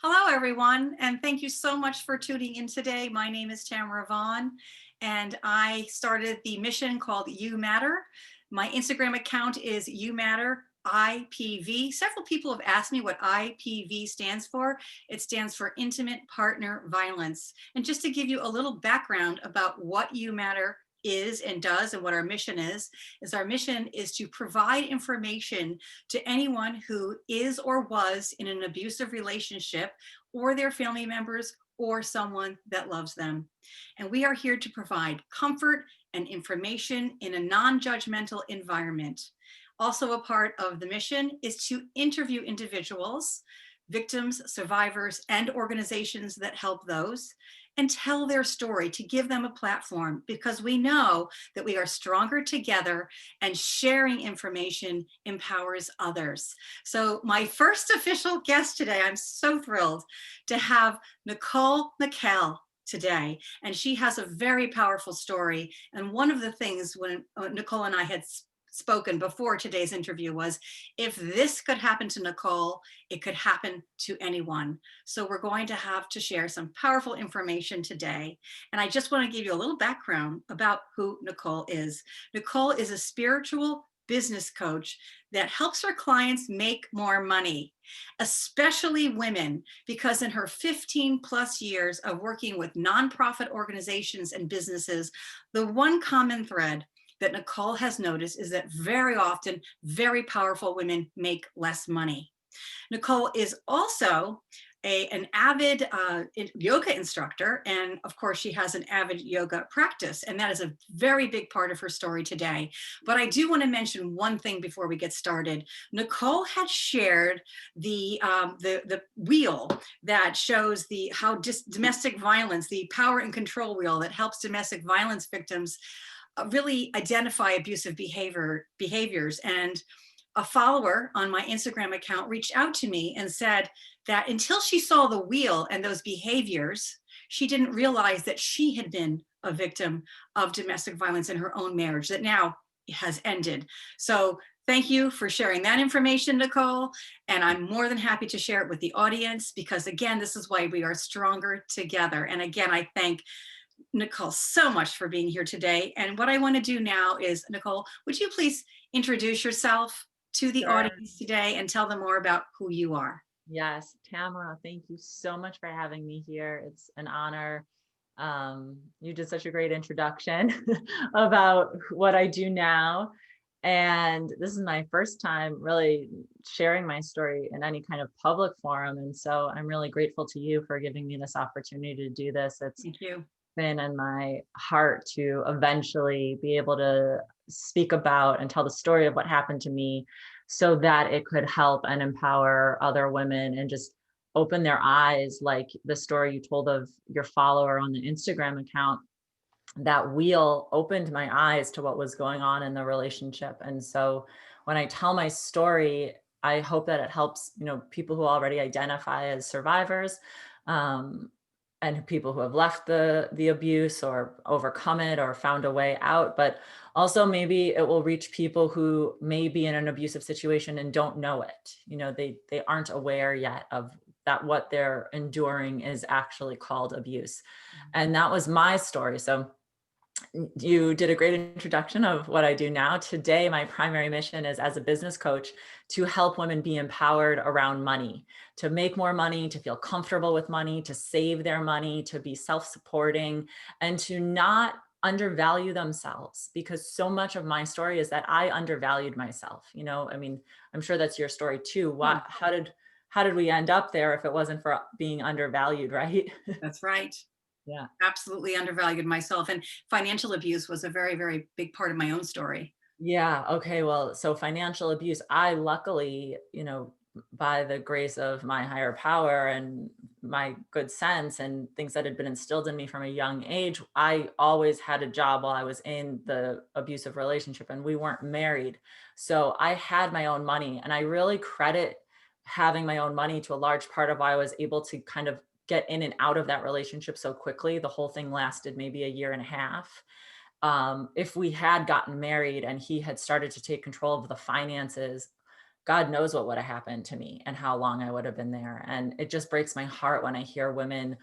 Hello, everyone, and thank you so much for tuning in today. My name is Tamara Vaughn, and I started the mission called You Matter. My Instagram account is You Matter IPV. Several people have asked me what IPV stands for. It stands for Intimate Partner Violence. And just to give you a little background about what You Matter is and does and what our mission is our mission is to provide information to anyone who is or was in an abusive relationship or their family members or someone that loves them. And we are here to provide comfort and information in a non-judgmental environment. Also a part of the mission is to interview individuals, victims, survivors, and organizations that help those, and tell their story to give them a platform, because we know that we are stronger together and sharing information empowers others. So my first official guest today, I'm so thrilled to have Nicole Michal today. And she has a very powerful story. And one of the things when Nicole and I had spoken before today's interview was, if this could happen to Nicole, it could happen to anyone. So we're going to have to share some powerful information today. And I just want to give you a little background about who Nicole is. Nicole is a spiritual business coach that helps her clients make more money, especially women, because in her 15 plus years of working with nonprofit organizations and businesses, the one common thread that Nicole has noticed is that very often very powerful women make less money. Nicole is also an avid yoga instructor, and of course she has an avid yoga practice, and that is a very big part of her story today. But I do want to mention one thing before we get started. Nicole had shared the wheel that shows the how domestic violence, the power and control wheel that helps domestic violence victims really identify abusive behaviors. And a follower on my Instagram account reached out to me and said that until she saw the wheel and those behaviors, she didn't realize that she had been a victim of domestic violence in her own marriage that now has ended. So thank you for sharing that information, Nicole. And I'm more than happy to share it with the audience, because again, this is why we are stronger together. And again, I thank Nicole so much for being here today. And what I want to do now is, Nicole, would you please introduce yourself to the Sure. audience today and tell them more about who you are? Yes, Tamara, thank you so much for having me here. It's an honor. You did such a great introduction about what I do now. And this is my first time really sharing my story in any kind of public forum. And so I'm really grateful to you for giving me this opportunity to do this. It's Thank you. been in my heart to eventually be able to speak about and tell the story of what happened to me so that it could help and empower other women and just open their eyes, like the story you told of your follower on the Instagram account. That wheel opened my eyes to what was going on in the relationship. And so when I tell my story, I hope that it helps, people who already identify as survivors, um, and people who have left the abuse or overcome it or found a way out. But also maybe it will reach people who may be in an abusive situation and don't know it. They aren't aware yet of that what they're enduring is actually called abuse. And that was my story. So you did a great introduction of what I do now. Today, my primary mission is, as a business coach, to help women be empowered around money, to make more money, to feel comfortable with money, to save their money, to be self-supporting, and to not undervalue themselves, because so much of my story is that I undervalued myself. I'm sure that's your story too. Hmm, How did we end up there if it wasn't for being undervalued, right? that's right. Yeah. Absolutely undervalued myself. And financial abuse was a very, very big part of my own story. Yeah. Okay. Well, so financial abuse, I luckily, by the grace of my higher power and my good sense and things that had been instilled in me from a young age, I always had a job while I was in the abusive relationship, and we weren't married. So I had my own money, and I really credit having my own money to a large part of why I was able to kind of get in and out of that relationship so quickly. The whole thing lasted maybe a year and a half. If we had gotten married and he had started to take control of the finances, God knows what would have happened to me and how long I would have been there. And it just breaks my heart when I hear women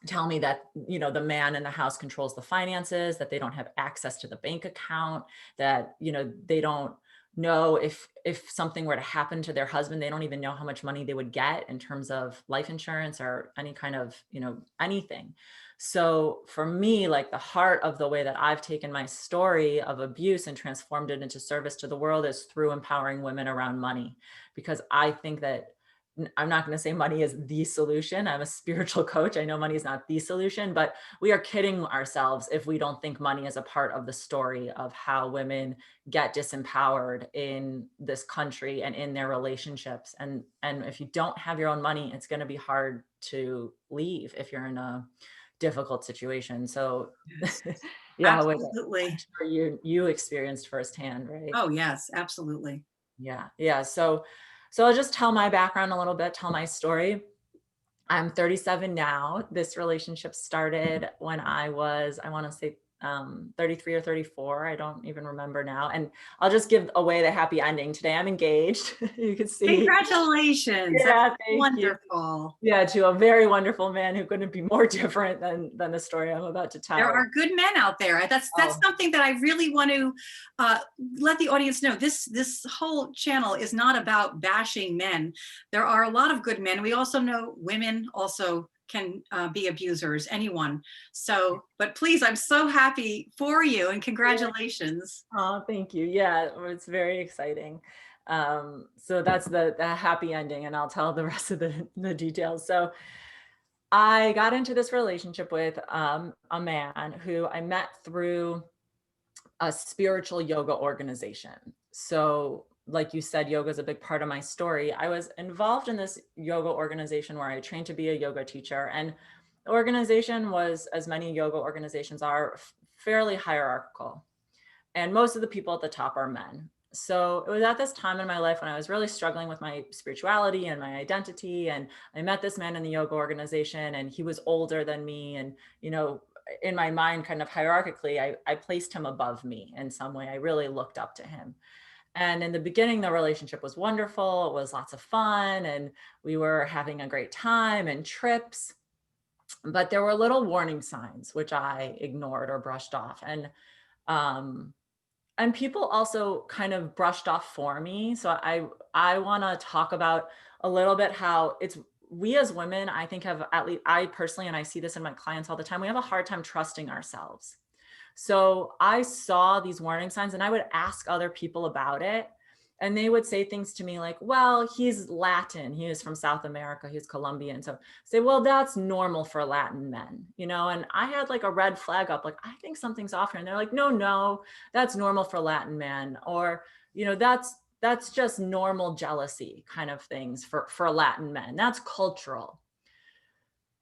tell me that, the man in the house controls the finances, that they don't have access to the bank account, that, they don't know if something were to happen to their husband, they don't even know how much money they would get in terms of life insurance or any kind of, anything. So for me, like the heart of the way that I've taken my story of abuse and transformed it into service to the world is through empowering women around money, because I think that I'm not going to say money is the solution. I'm a spiritual coach. I know money is not the solution, but we are kidding ourselves if we don't think money is a part of the story of how women get disempowered in this country and in their relationships. And if you don't have your own money, it's going to be hard to leave if you're in a difficult situation. So Yes, yeah, which I'm absolutely. sure you experienced firsthand, right? Oh, yes, absolutely. Yeah. Yeah. So I'll just tell my background a little bit, tell my story. I'm 37 now. This relationship started when I want to say 33 or 34. I don't even remember now. And I'll just give away the happy ending. Today I'm engaged. You can see. Congratulations. That's Yeah, thank you. wonderful. Yeah, to a very wonderful man who couldn't be more different than the story I'm about to There tell. are good men out there. That's Oh, something that I really want to uh, let the audience know. This whole channel is not about bashing men. There are a lot of good men. We also know women also can be abusers. Anyone. So, but please, I'm so happy for you and yeah. congratulations. Oh, thank you. Yeah, well, it's very exciting. So that's the happy ending, and I'll tell the rest of the details. So I got into this relationship with a man who I met through a spiritual yoga organization. So, like you said, yoga is a big part of my story. I was involved in this yoga organization where I trained to be a yoga teacher, and the organization was, as many yoga organizations are, fairly hierarchical, and most of the people at the top are men. So it was at this time in my life when I was really struggling with my spirituality and my identity. And I met this man in the yoga organization, and he was older than me. And, in my mind, kind of hierarchically, I placed him above me in some way. I really looked up to him. And in the beginning, the relationship was wonderful. It was lots of fun, and we were having a great time and trips. But there were little warning signs, which I ignored or brushed off. Um, and people also kind of brushed off for me. So I want to talk about a little bit how it's we as women, I think, have, at least I personally, and I see this in my clients all the time, we have a hard time trusting ourselves. So I saw these warning signs and I would ask other people about it. And they would say things to me like, well, he's Latin. He was from South America. He's Colombian. So say, well, that's normal for Latin men, and I had like a red flag up, like, I think something's off here. And they're like, no, no, that's normal for Latin men. Or, that's just normal jealousy kind of things for Latin men. That's cultural,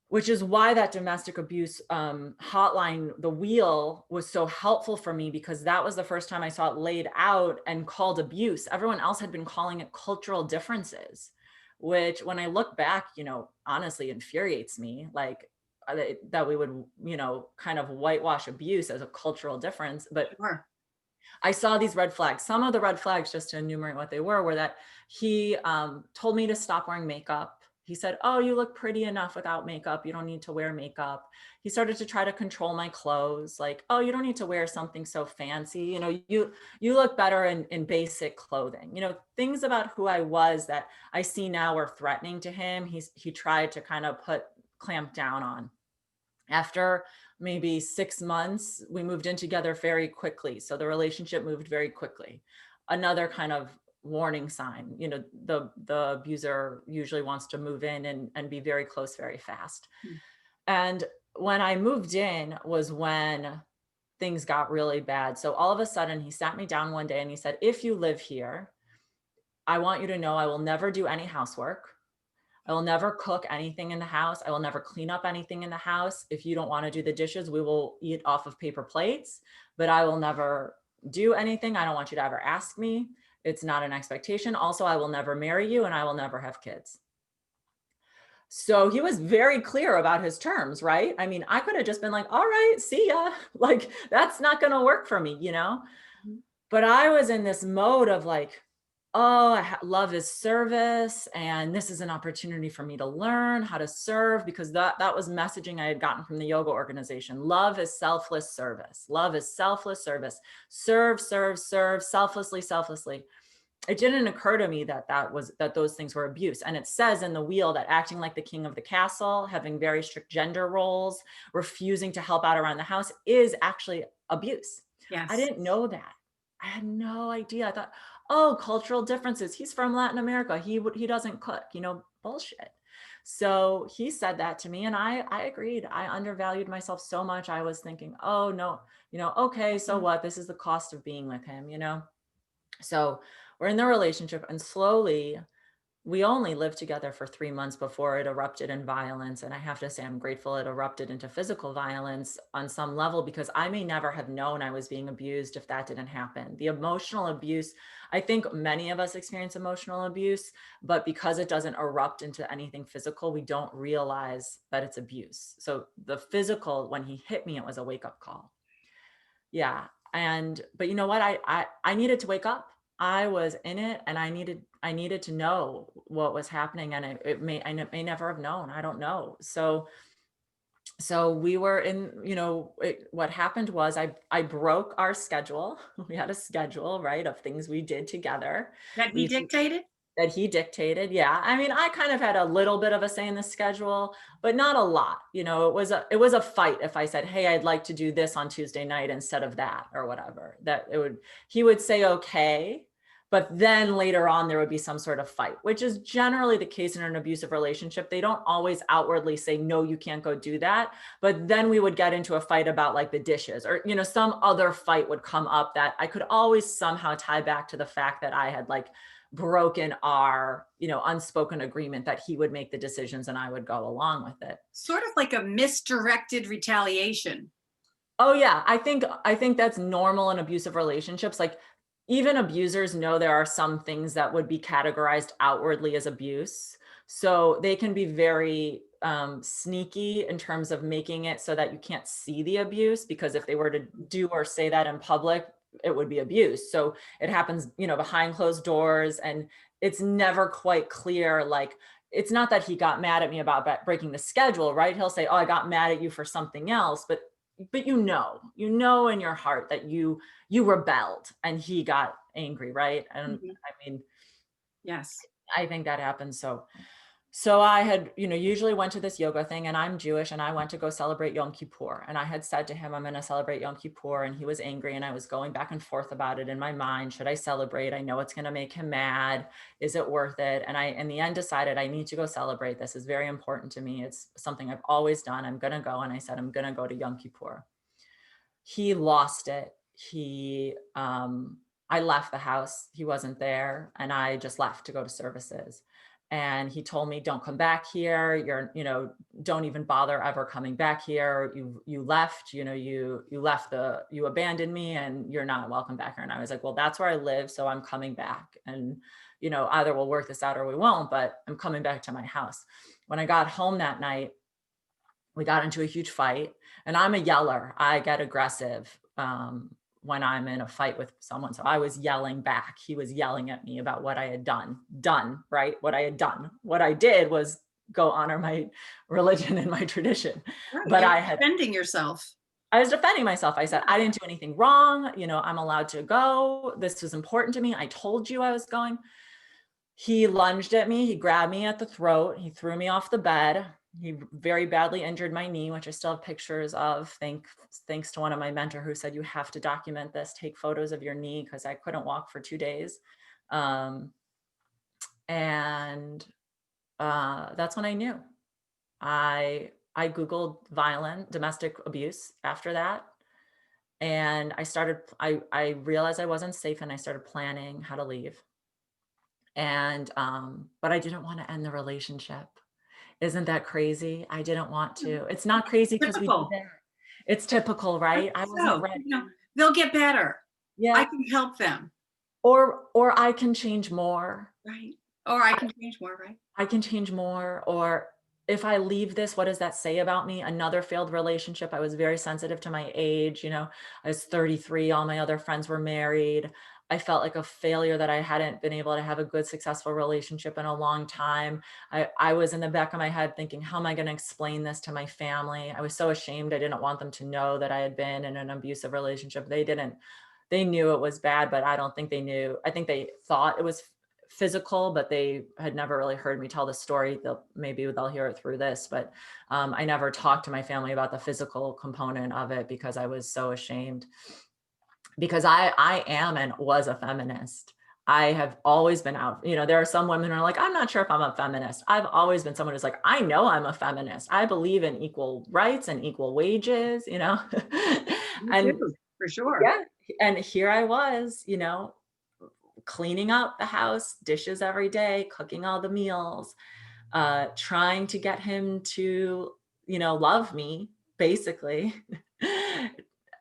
which is why that domestic abuse hotline, the wheel, was so helpful for me, because that was the first time I saw it laid out and called abuse. Everyone else had been calling it cultural differences, which when I look back, honestly infuriates me. Like that we would, kind of whitewash abuse as a cultural difference. But Sure. I saw these red flags. Some of the red flags, just to enumerate what they were that he told me to stop wearing makeup. He said, oh, you look pretty enough without makeup. You don't need to wear makeup. He started to try to control my clothes. Like, oh, you don't need to wear something so fancy. You look better in basic clothing. Things about who I was that I see now were threatening to him. He tried to kind of clamp down on. After maybe 6 months, we moved in together very quickly. So the relationship moved very quickly. Another kind of warning sign, the abuser usually wants to move in and be very close very fast. Hmm. And when I moved in was when things got really bad. So all of a sudden he sat me down one day and he said, if you live here, I want you to know I will never do any housework. I will never cook anything in the house. I will never clean up anything in the house. If you don't want to do the dishes, we will eat off of paper plates, but I will never do anything. I don't want you to ever ask me. It's not an expectation. Also, I will never marry you and I will never have kids. So he was very clear about his terms, right? I mean, I could have just been like, all right, see ya. Like, that's not going to work for me, Mhm. But I was in this mode of like, oh, love is service, and this is an opportunity for me to learn how to serve, because that was messaging I had gotten from the yoga organization. Love is selfless service. Love is selfless service. Serve, serve, serve, selflessly, selflessly. It didn't occur to me that those things were abuse. And it says in the wheel that acting like the king of the castle, having very strict gender roles, refusing to help out around the house is actually abuse. I Yes. didn't know that. I had no idea. I thought, oh, cultural differences. He's from Latin America. He doesn't cook, bullshit. So he said that to me, and I agreed. I undervalued myself so much. I was thinking, oh no, okay, so Mhm. what? This is the cost of being with him. So we're in the relationship, and slowly, we only lived together for 3 months before it erupted in violence. And I have to say, I'm grateful it erupted into physical violence on some level, because I may never have known I was being abused if that didn't happen. The emotional abuse, I think many of us experience emotional abuse, but because it doesn't erupt into anything physical, we don't realize that it's abuse. So the physical, when he hit me, it was a wake up call. Yeah. But you know what? I needed to wake up. I was in it, and I needed to know what was happening, and I may never have known. I don't know. So we were in, what happened was I broke our schedule. We had a schedule, right, of things we did together. That he We dictated? That he dictated, yeah. I mean, I kind of had a little bit of a say in the schedule, but not a lot. It was a fight if I said, "Hey, I'd like to do this on Tuesday night instead of that," or whatever. He would say, "Okay," but then later on there would be some sort of fight, which is generally the case in an abusive relationship. They don't always outwardly say, "No, you can't go do that," but then we would get into a fight about like the dishes, or some other fight would come up that I could always somehow tie back to the fact that I had like broken our unspoken agreement that he would make the decisions and I would go along with it. Sort of like a misdirected retaliation. Oh yeah, I think that's normal in abusive relationships. Like, even abusers know there are some things that would be categorized outwardly as abuse. So they can be very sneaky in terms of making it so that you can't see the abuse, because if they were to do or say that in public, it would be abuse. So it happens, behind closed doors, and it's never quite clear. Like, it's not that he got mad at me about breaking the schedule, right? He'll say, "Oh, I got mad at you for something else," but in your heart that you rebelled and he got angry, right? And Mhm. I mean, Yes. I think that happened. So I had, usually went to this yoga thing, and I'm Jewish, and I went to go celebrate Yom Kippur. And I had said to him, I'm going to celebrate Yom Kippur. And he was angry. And I was going back and forth about it in my mind. Should I celebrate? I know it's going to make him mad. Is it worth it? And I, in the end, decided I need to go celebrate. This is very important to me. It's something I've always done. I'm going to go. And I said, I'm going to go to Yom Kippur. He lost it. I left the house. He wasn't there. And I just left to go to services. And he told me, "Don't come back here. Don't even bother ever coming back here. You left, you abandoned me, and you're not welcome back here." And I was like, "Well, that's where I live. So I'm coming back. And, either we'll work this out or we won't, but I'm coming back to my house." When I got home that night, we got into a huge fight, and I'm a yeller. I get aggressive when I'm in a fight with someone. So I was yelling back. He was yelling at me about what I had done, right? What I had done. What I did was go honor my religion and my tradition. Right. But You're defending yourself. I was defending myself. I said, "I didn't do anything wrong. I'm allowed to go. This was important to me. I told you I was going." He lunged at me. He grabbed me at the throat. He threw me off the bed. He very badly injured my knee, which I still have pictures of. Thanks to one of my mentor who said, "You have to document this. Take photos of your knee," because I couldn't walk for 2 days. Um, and That's when I knew. I Googled violent domestic abuse after that. And I realized I wasn't safe, and I started planning how to leave. But I didn't want to end the relationship. Isn't that crazy? I didn't want to. It's not crazy because we did Typical. that. It's typical, right? I wasn't So, ready. they'll get better. I Yeah. can help them. Or I can change more. Right. Or I can change more, right? I can change more. Or if I leave this, what does that say about me? Another failed relationship. I was very sensitive to my age. I was 33. All my other friends were married. I felt like a failure that I hadn't been able to have a good, successful relationship in a long time. I was in the back of my head thinking, how am I going to explain this to my family? I was so ashamed. I didn't want them to know that I had been in an abusive relationship. They knew it was bad, but I don't think they knew. I think they thought it was physical, but they had never really heard me tell the story. Maybe they'll hear it through this, but I never talked to my family about the physical component of it because I was so ashamed. Because I am and was a feminist. I have always been out. There are some women who are like, I'm not sure if I'm a feminist. I've always been someone who's like, I know I'm a feminist. I believe in equal rights and equal wages. Me And too, for sure. yeah, and here I was, cleaning up the house, dishes every day, cooking all the meals, trying to get him to, love me, basically,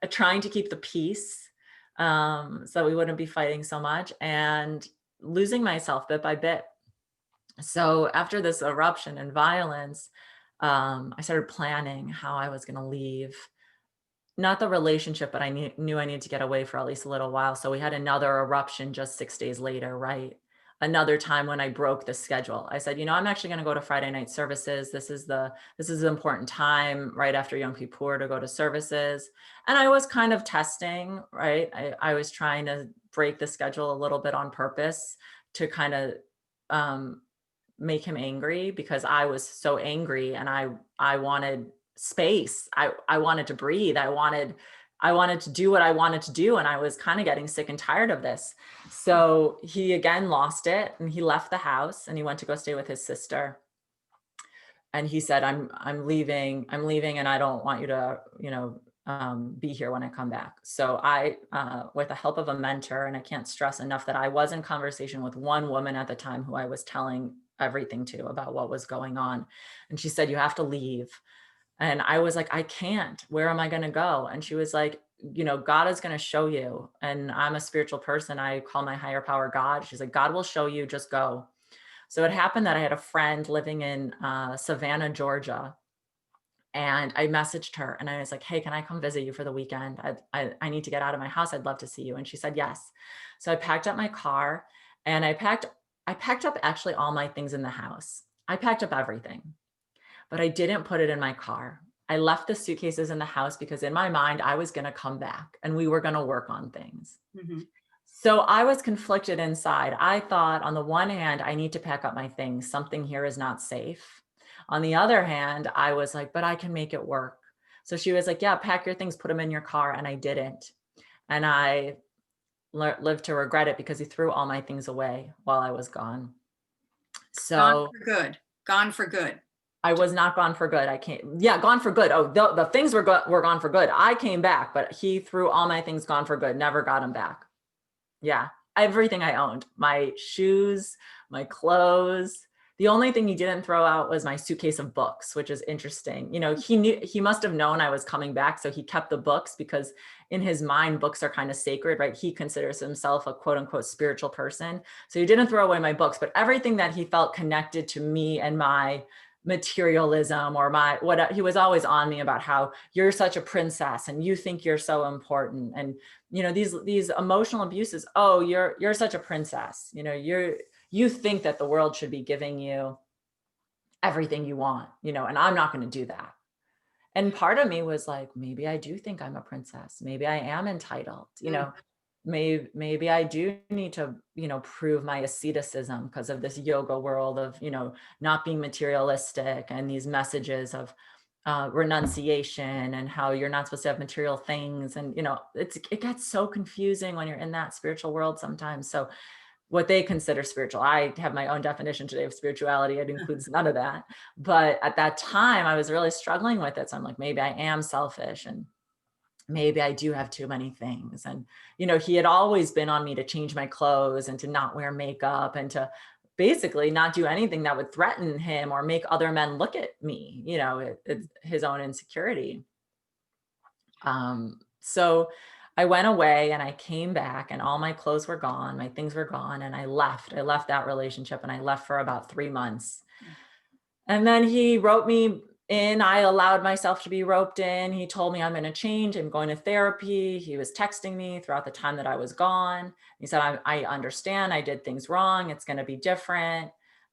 trying to keep the peace, so we wouldn't be fighting so much, and losing myself bit by bit. So after this eruption and violence, I started planning how I was going to leave. Not the relationship, but I knew I needed to get away for at least a little while. So we had another eruption just 6 days later, right? Another time when I broke the schedule. I said, I'm actually going to go to Friday night services. This is an important time right after Yom Kippur to go to services. And I was kind of testing, right? I was trying to break the schedule a little bit on purpose to kind of um, make him angry, because I was so angry and I wanted space. I wanted to breathe. I wanted to do what I wanted to do, and I was kind of getting sick and tired of this. So he again lost it, and he left the house and he went to go stay with his sister. And he said, I'm leaving, and I don't want you to, be here when I come back. So I, with the help of a mentor, and I can't stress enough that I was in conversation with one woman at the time who I was telling everything to about what was going on. And she said, you have to leave. And I was like, I can't. Where am I going to go? And she was like, God is going to show you. And I'm a spiritual person. I call my higher power God. She's like, God will show you, just go. So it happened that I had a friend living in Savannah, Georgia. And I messaged her and I was like, hey, can I come visit you for the weekend? I need to get out of my house. I'd love to see you. And she said, yes. So I packed up my car, and I packed up actually all my things in the house. I packed up everything, but I didn't put it in my car. I left the suitcases in the house because in my mind, I was going to come back and we were going to work on things. Mhm. So I was conflicted inside. I thought, on the one hand, I need to pack up my things. Something here is not safe. On the other hand, I was like, but I can make it work. So she was like, yeah, pack your things, put them in your car. And I didn't. And I lived to regret it because he threw all my things away while I was gone. Gone So for good. Gone for good. I was not gone for good. I can't. Yeah, gone for good. Oh, the things were gone for good. I came back, but he threw all my things, gone for good. Never got them back. Yeah, everything I owned, my shoes, my clothes. The only thing he didn't throw out was my suitcase of books, which is interesting. He must have known I was coming back, so he kept the books because in his mind, books are kind of sacred, right? He considers himself a quote unquote spiritual person. So he didn't throw away my books, but everything that he felt connected to me and my materialism, or what he was always on me about how you're such a princess and you think you're so important. And these emotional abuses. Oh, you're such a princess. You think that the world should be giving you everything you want, and I'm not going to do that. And part of me was like, maybe I do think I'm a princess. Maybe I am entitled, Mm. maybe I do need to, prove my asceticism because of this yoga world of, not being materialistic, and these messages of renunciation and how you're not supposed to have material things. And, it gets so confusing when you're in that spiritual world sometimes. So what they consider spiritual, I have my own definition today of spirituality. It includes none of that. But at that time, I was really struggling with it. So I'm like, maybe I am selfish, and maybe I do have too many things. And, he had always been on me to change my clothes and to not wear makeup and to basically not do anything that would threaten him or make other men look at me. It's his own insecurity. So I went away and I came back, and all my clothes were gone. My things were gone. And I left that relationship, and I left for about 3 months. And then he wrote me I allowed myself to be roped in. He told me I'm going to change. I'm going to therapy. He was texting me throughout the time that I was gone. He said, I understand. I did things wrong. It's going to be different.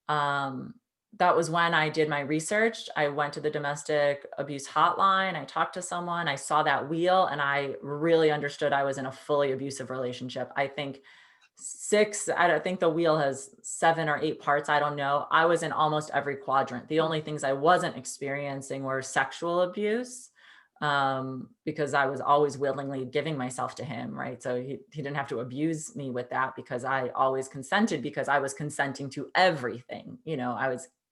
Um, that was when I did my research. I went to the domestic abuse hotline. I talked to someone. I saw that wheel and I really understood I was in a fully abusive relationship. I think I don't think the wheel has 7 or 8 parts. I don't know. I was in almost every quadrant. The only things I wasn't experiencing were sexual abuse, because I was always willingly giving myself to him. Right. So he didn't have to abuse me with that because I always consented because I was consenting to everything.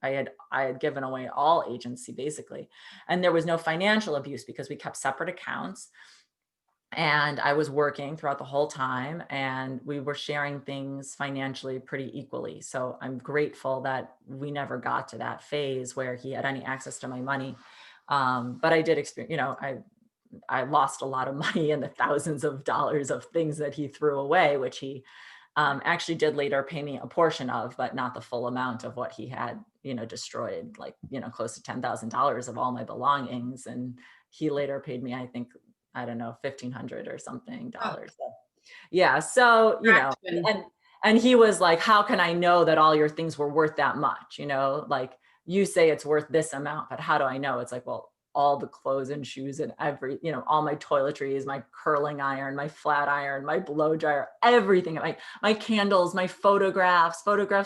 I had given away all agency basically. And there was no financial abuse because we kept separate accounts. And I was working throughout the whole time and we were sharing things financially pretty equally. So I'm grateful that we never got to that phase where he had any access to my money. But I did experience, I lost a lot of money in the thousands of dollars of things that he threw away, which he actually did later pay me a portion of, but not the full amount of what he had, destroyed, like, close to $10,000 of all my belongings. And he later paid me, I think, I don't know, 1,500 or something Oh, dollars. So, yeah. So, fraction. and he was like, how can I know that all your things were worth that much? Like you say it's worth this amount, but how do I know? It's like, well, all the clothes and shoes and all my toiletries, my curling iron, my flat iron, my blow dryer, everything, my candles, my photographs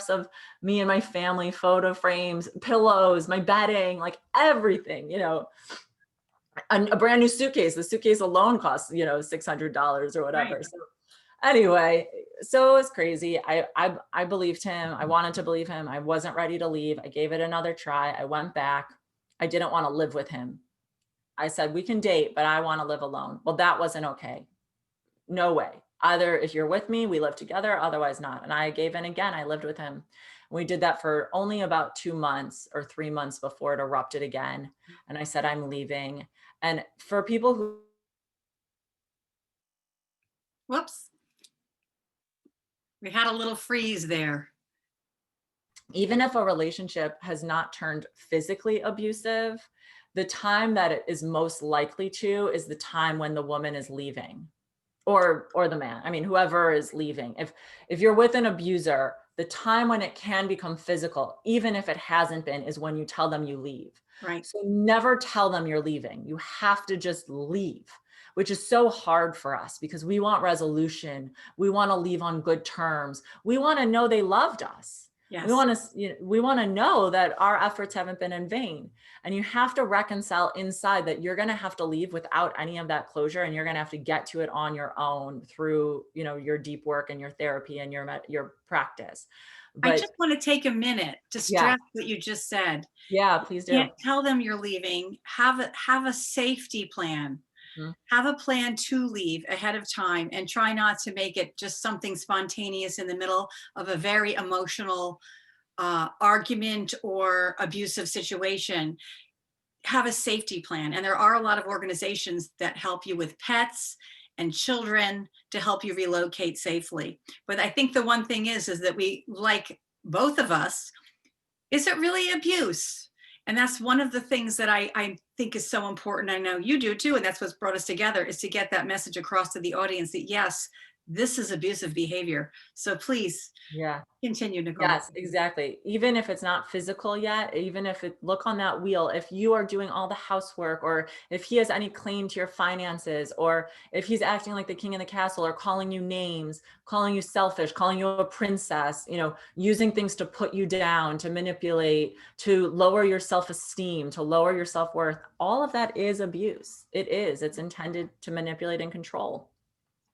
of me and my family, photo frames, pillows, my bedding, like everything, a brand new suitcase. The suitcase alone costs, $600 or whatever. Right. So anyway, so it was crazy. I believed him. I wanted to believe him. I wasn't ready to leave. I gave it another try. I went back. I didn't want to live with him. I said, we can date, but I want to live alone. Well, that wasn't okay. No way. Either if you're with me, we live together, otherwise not. And I gave in again. I lived with him. We did that for only about 2 months or 3 months before it erupted again. And I said, I'm leaving. And for people who, Whoops. We had a little freeze there. even if a relationship has not turned physically abusive, the time that it is most likely to is the time when the woman is leaving, or the man. I mean, whoever is leaving. If you're with an abuser, the time when it can become physical, even if it hasn't been, is when you tell them you leave. Right. So never tell them you're leaving. You have to just leave, which is so hard for us because we want resolution. We want to leave on good terms. We want to know they loved us. Yes. We want to know that our efforts haven't been in vain. And you have to reconcile inside that you're going to have to leave without any of that closure, and you're going to have to get to it on your own through, your deep work and your therapy and your practice. I But just want to take a minute to yeah, stress what you just said. yeah, please do. Can't tell them you're leaving. Have a safety plan. Mhm. Have a plan to leave ahead of time and try not to make it just something spontaneous in the middle of a very emotional argument or abusive situation. Have a safety plan. And there are a lot of organizations that help you with pets and children to help you relocate safely. But I think the one thing is that we, like both of us, is it really abuse? And that's one of the things that I think is so important. I know you do too. And that's what's brought us together, is to get that message across to the audience that yes, this is abusive behavior. So please Yeah. continue, Nicole. Yes, exactly. Even if it's not physical yet, even if look on that wheel, if you are doing all the housework, or if he has any claim to your finances, or if he's acting like the king in the castle, or calling you names, calling you selfish, calling you a princess, using things to put you down, to manipulate, to lower your self-esteem, to lower your self-worth, all of that is abuse. It's intended to manipulate and control.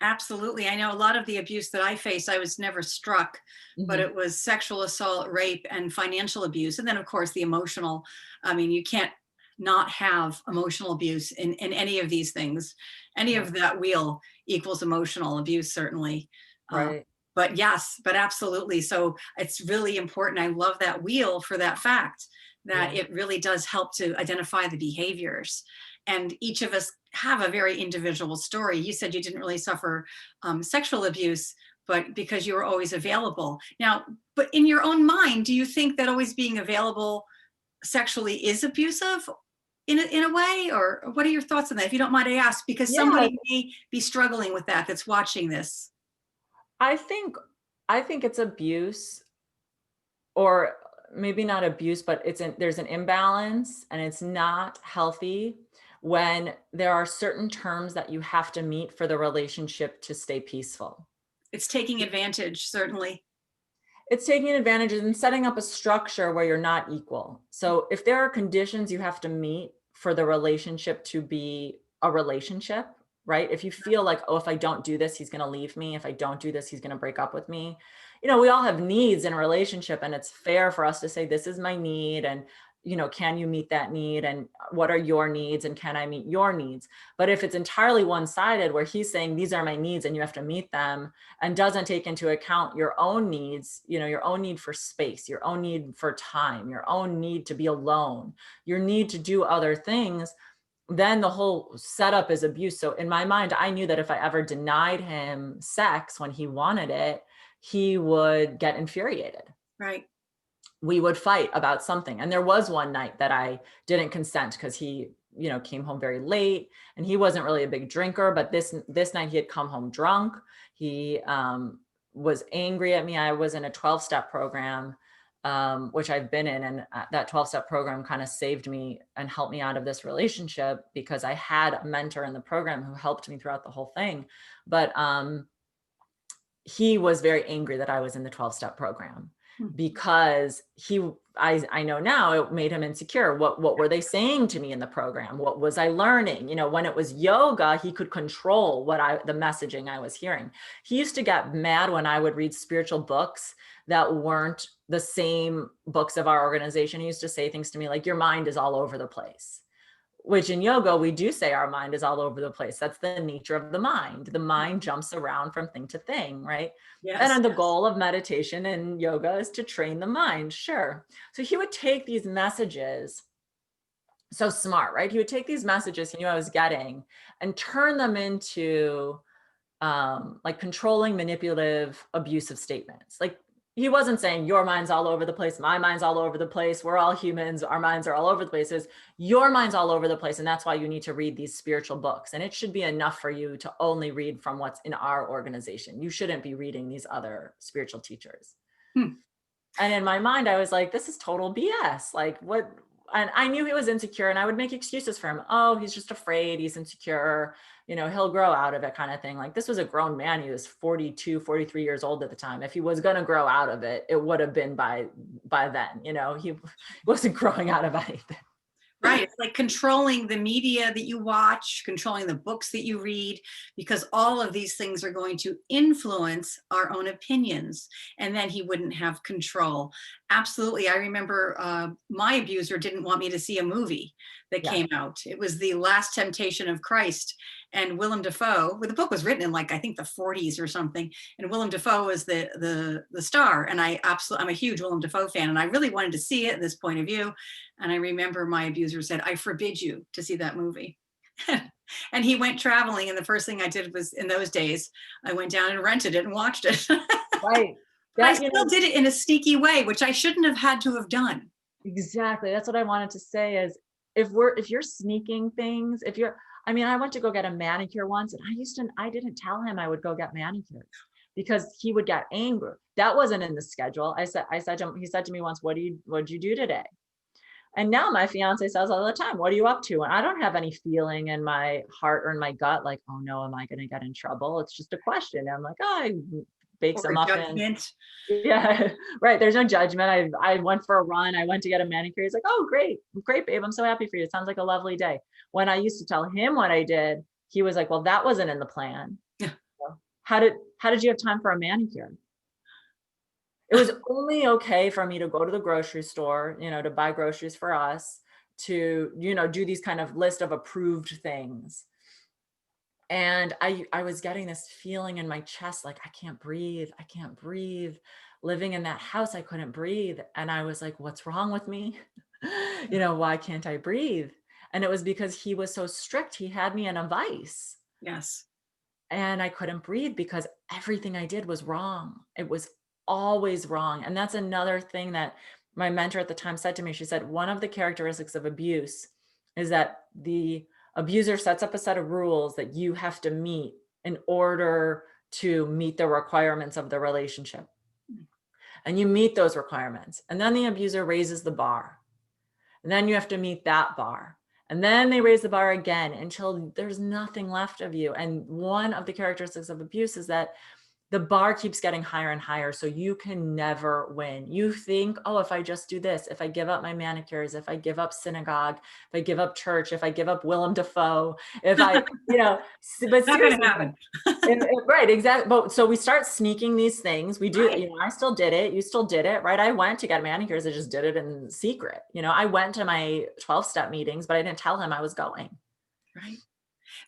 Absolutely. I know a lot of the abuse that I faced, I was never struck, but Mhm. it was sexual assault, rape, and financial abuse. And then, of course, the emotional. I mean, you can't not have emotional abuse in any of these things. Any Yeah. of that wheel equals emotional abuse, certainly. Uh, Right. but yes, but absolutely. So it's really important. I love that wheel for that fact, that Yeah. it really does help to identify the behaviors. And each of us have a very individual story. You said you didn't really suffer sexual abuse, but because you were always available. Now, but in your own mind, do you think that always being available sexually is abusive? in a way, or what are your thoughts on that? If you don't mind, I ask, because Yeah, somebody may be struggling with that that's watching this. I think I think it's abuse, or maybe not abuse, but there's an imbalance, and it's not healthy when there are certain terms that you have to meet for the relationship to stay peaceful. It's taking advantage, certainly. It's taking advantage and setting up a structure where you're not equal. So if there are conditions you have to meet for the relationship to be a relationship, right? If you feel like, oh, if I don't do this, he's going to leave me. If I don't do this, he's going to break up with me. We all have needs in a relationship, and it's fair for us to say, this is my need. And, can you meet that need? And what are your needs? And can I meet your needs? But if it's entirely one-sided, where he's saying, these are my needs and you have to meet them, and doesn't take into account your own needs, your own need for space, your own need for time, your own need to be alone, your need to do other things, then the whole setup is abuse. So in my mind, I knew that if I ever denied him sex when he wanted it, he would get infuriated. Right. We would fight about something. And there was one night that I didn't consent because he, came home very late, and he wasn't really a big drinker, but this night he had come home drunk. He was angry at me. I was in a 12-step program, which I've been in. And that 12-step program kind of saved me and helped me out of this relationship, because I had a mentor in the program who helped me throughout the whole thing. But he was very angry that I was in the 12-step program, because I know now it made him insecure. What were they saying to me in the program? What was I learning? When it was yoga, he could control the messaging I was hearing. He used to get mad when I would read spiritual books that weren't the same books of our organization. He used to say things to me like, your mind is all over the place. Which in yoga, we do say our mind is all over the place. That's the nature of the mind. The mind jumps around from thing to thing, right? Yes. And the goal of meditation and yoga is to train the mind, sure. So he would take these messages, so smart, right? He would take these messages he knew I was getting and turn them into like controlling, manipulative, abusive statements. Like, he wasn't saying your mind's all over the place, my mind's all over the place, we're all humans, our minds are all over the place. It's your mind's all over the place, and that's why you need to read these spiritual books. And it should be enough for you to only read from what's in our organization. You shouldn't be reading these other spiritual teachers. And in my mind, I was like, this is total BS. Like, what? And I knew he was insecure, and I would make excuses for him. Oh, he's just afraid, he's insecure, he'll grow out of it, kind of thing. Like, this was a grown man. He was 42, 43 years old at the time. If he was going to grow out of it, it would have been by then. He wasn't growing out of anything. Right. It's like controlling the media that you watch, controlling the books that you read, because all of these things are going to influence our own opinions, and then he wouldn't have control. Absolutely. I remember my abuser didn't want me to see a movie that came out. It was The Last Temptation of Christ, and Willem Dafoe. Well, the book was written in, like, I think the 40s or something, and Willem Dafoe was the star. And I'm a huge Willem Dafoe fan, and I really wanted to see it in this point of view. And I remember my abuser said, I forbid you to see that movie. And he went traveling, and the first thing I did was, in those days, I went down and rented it and watched it. Right. But I still did it in a sneaky way, which I shouldn't have had to have done. Exactly. That's what I wanted to say is, if you're sneaking things, I went to go get a manicure once, and I didn't tell him I would go get manicures, because he would get angry. That wasn't in the schedule. I said to him, he said to me once, what'd you do today? And now my fiance says all the time, what are you up to? And I don't have any feeling in my heart or in my gut, like, oh no, am I going to get in trouble? It's just a question. I'm like, oh, I bake some muffins. Yeah, right. There's no judgment. I went for a run. I went to get a manicure. He's like, oh, great, babe. I'm so happy for you. It sounds like a lovely day. When I used to tell him what I did, he was like, well, that wasn't in the plan. Yeah. How did you have time for a manicure? It was only okay for me to go to the grocery store, to buy groceries for us, to, do these kind of list of approved things. And I was getting this feeling in my chest, like, I can't breathe. Living in that house, I couldn't breathe. And I was like, what's wrong with me? Why can't I breathe? And it was because he was so strict. He had me in a vice. Yes. And I couldn't breathe because everything I did was wrong. It was always wrong. And that's another thing that my mentor at the time said to me. She said, one of the characteristics of abuse is that the abuser sets up a set of rules that you have to meet in order to meet the requirements of the relationship. And you meet those requirements. And then the abuser raises the bar. And then you have to meet that bar. And then they raise the bar again until there's nothing left of you. And one of the characteristics of abuse is that the bar keeps getting higher and higher. So you can never win. You think, oh, if I just do this, if I give up my manicures, if I give up synagogue, if I give up church, if I give up Willem Dafoe, if I, but Not going to seriously, happen. right, exactly. But so we start sneaking these things. We do, Right. I still did it. You still did it, right? I went to get manicures. I just did it in secret. I went to my 12-step meetings, but I didn't tell him I was going. Right.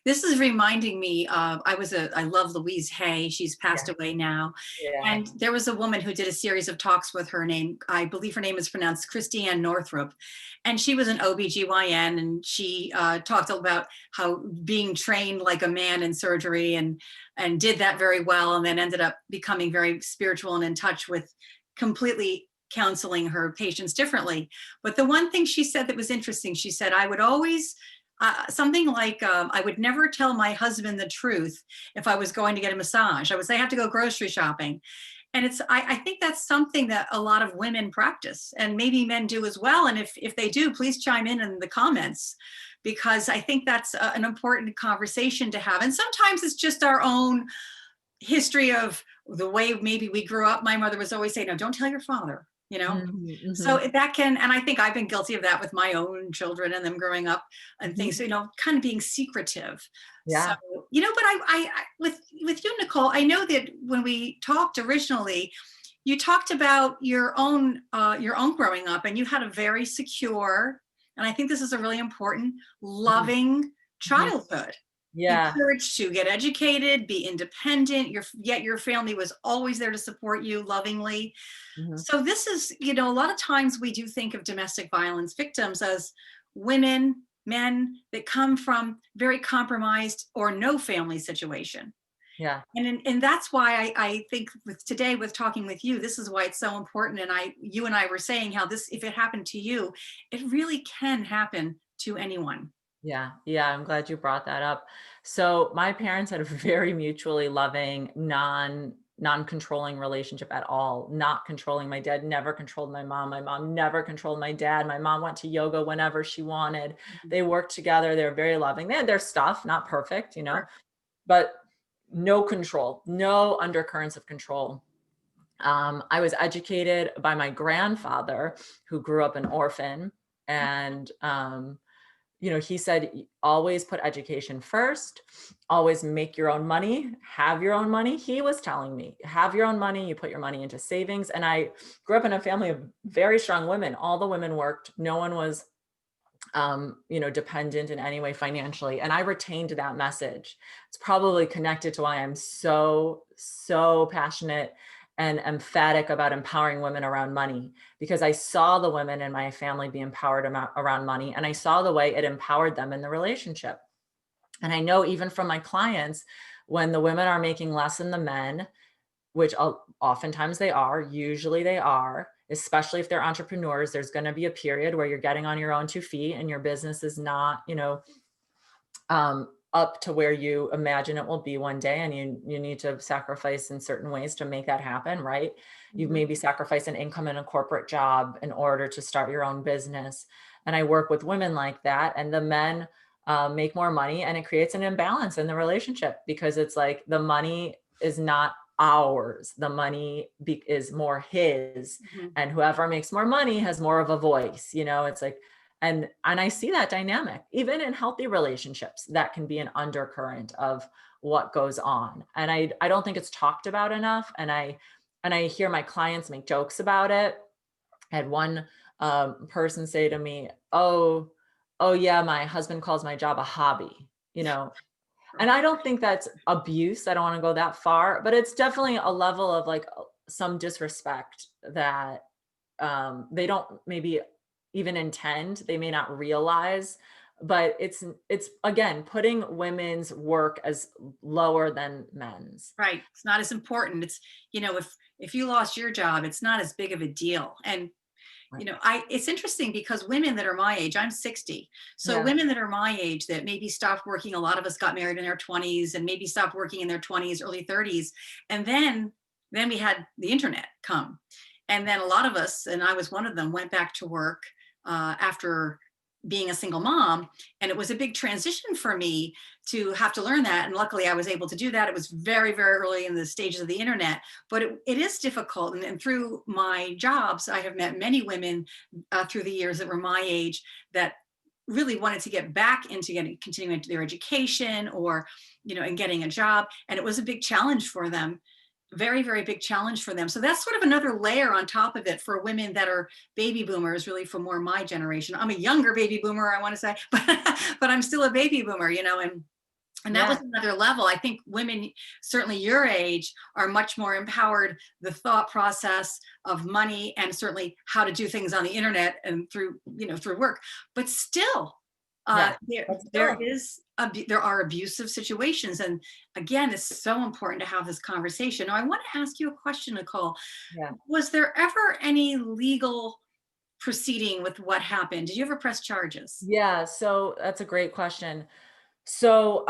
This is reminding me of, I love Louise Hay. She's passed away now. Yeah. And there was a woman who did a series of talks with her name. I believe her name is pronounced Christiane Northrup. And she was an OBGYN, and she talked about how being trained like a man in surgery, and did that very well, and then ended up becoming very spiritual and in touch with completely counseling her patients differently. But the one thing she said that was interesting, she said, I would always something like, I would never tell my husband the truth if I was going to get a massage. I would say I have to go grocery shopping. And I think that's something that a lot of women practice, and maybe men do as well. And if they do, please chime in the comments, because I think that's an important conversation to have. And sometimes it's just our own history of the way maybe we grew up. My mother was always saying, no, don't tell your father. So that can, and I think I've been guilty of that with my own children and them growing up and things, kind of being secretive. Yeah. So, but I with you, Nicole, I know that when we talked originally, you talked about your own growing up, and you had a very secure, and I think this is a really important, loving childhood. Yeah. Encouraged to get educated, be independent, yet your family was always there to support you lovingly. So this is, a lot of times we do think of domestic violence victims as women, men that come from very compromised or no family situation. Yeah. And that's why I think with talking with you, this is why it's so important. And you and I were saying how this, if it happened to you, it really can happen to anyone. Yeah. Yeah. I'm glad you brought that up. So my parents had a very mutually loving, non-controlling relationship at all. Not controlling. My dad never controlled my mom. My mom never controlled my dad. My mom went to yoga whenever she wanted. They worked together. They were very loving. They had their stuff, not perfect, Sure. but no control, no undercurrents of control. I was educated by my grandfather, who grew up an orphan, and he said, always put education first, always make your own money, have your own money. He was telling me, have your own money, you put your money into savings. And I grew up in a family of very strong women. All the women worked. No one was, dependent in any way financially. And I retained that message. It's probably connected to why I'm so, so passionate and emphatic about empowering women around money, because I saw the women in my family be empowered around money, and I saw the way it empowered them in the relationship. And I know even from my clients, when the women are making less than the men, which oftentimes usually they are, especially if they're entrepreneurs, there's going to be a period where you're getting on your own 2 feet and your business is not, up to where you imagine it will be one day, and you need to sacrifice in certain ways to make that happen, right? You maybe sacrifice an income in a corporate job in order to start your own business. And I work with women like that, and the men make more money, and it creates an imbalance in the relationship, because it's like the money is not ours. The money is more his, and whoever makes more money has more of a voice. It's like, and I see that dynamic even in healthy relationships. That can be an undercurrent of what goes on, and I don't think it's talked about enough. And I hear my clients make jokes about it. I had one person say to me, "Oh yeah, my husband calls my job a hobby," And I don't think that's abuse. I don't want to go that far, but it's definitely a level of like some disrespect that they don't maybe even intend. They may not realize, but it's again, putting women's work as lower than men's. Right. It's not as important. It's, if you lost your job, it's not as big of a deal. And you know, it's interesting because women that are my age, I'm 60. So Yeah. women that are my age that maybe stopped working, a lot of us got married in their 20s and maybe stopped working in their 20s, early 30s. And then we had the internet come. And then a lot of us, and I was one of them, went back to work after being a single mom. And it was a big transition for me to have to learn that. And luckily I was able to do that. It was very, very early in the stages of the internet, but it is difficult. And through my jobs, I have met many women through the years that were my age that really wanted to get back into continuing their education or, you know, and getting a job. And it was a big challenge for them, very, very big challenge for them. So that's sort of another layer on top of it for women that are baby boomers, really for more my generation. I'm a younger baby boomer, I want to say, but I'm still a baby boomer, you know, and that Yeah. was another level. I think women, certainly your age, are much more empowered. The thought process of money and certainly how to do things on the internet and through, you know, through work. But still, Yeah. there But there still, is there are abusive situations, and again, it's so important to have this conversation. Now, I want to ask you a question, Nicole. yeah. Was there ever any legal proceeding with what happened? Did you ever press charges? Yeah. So that's a great question. So,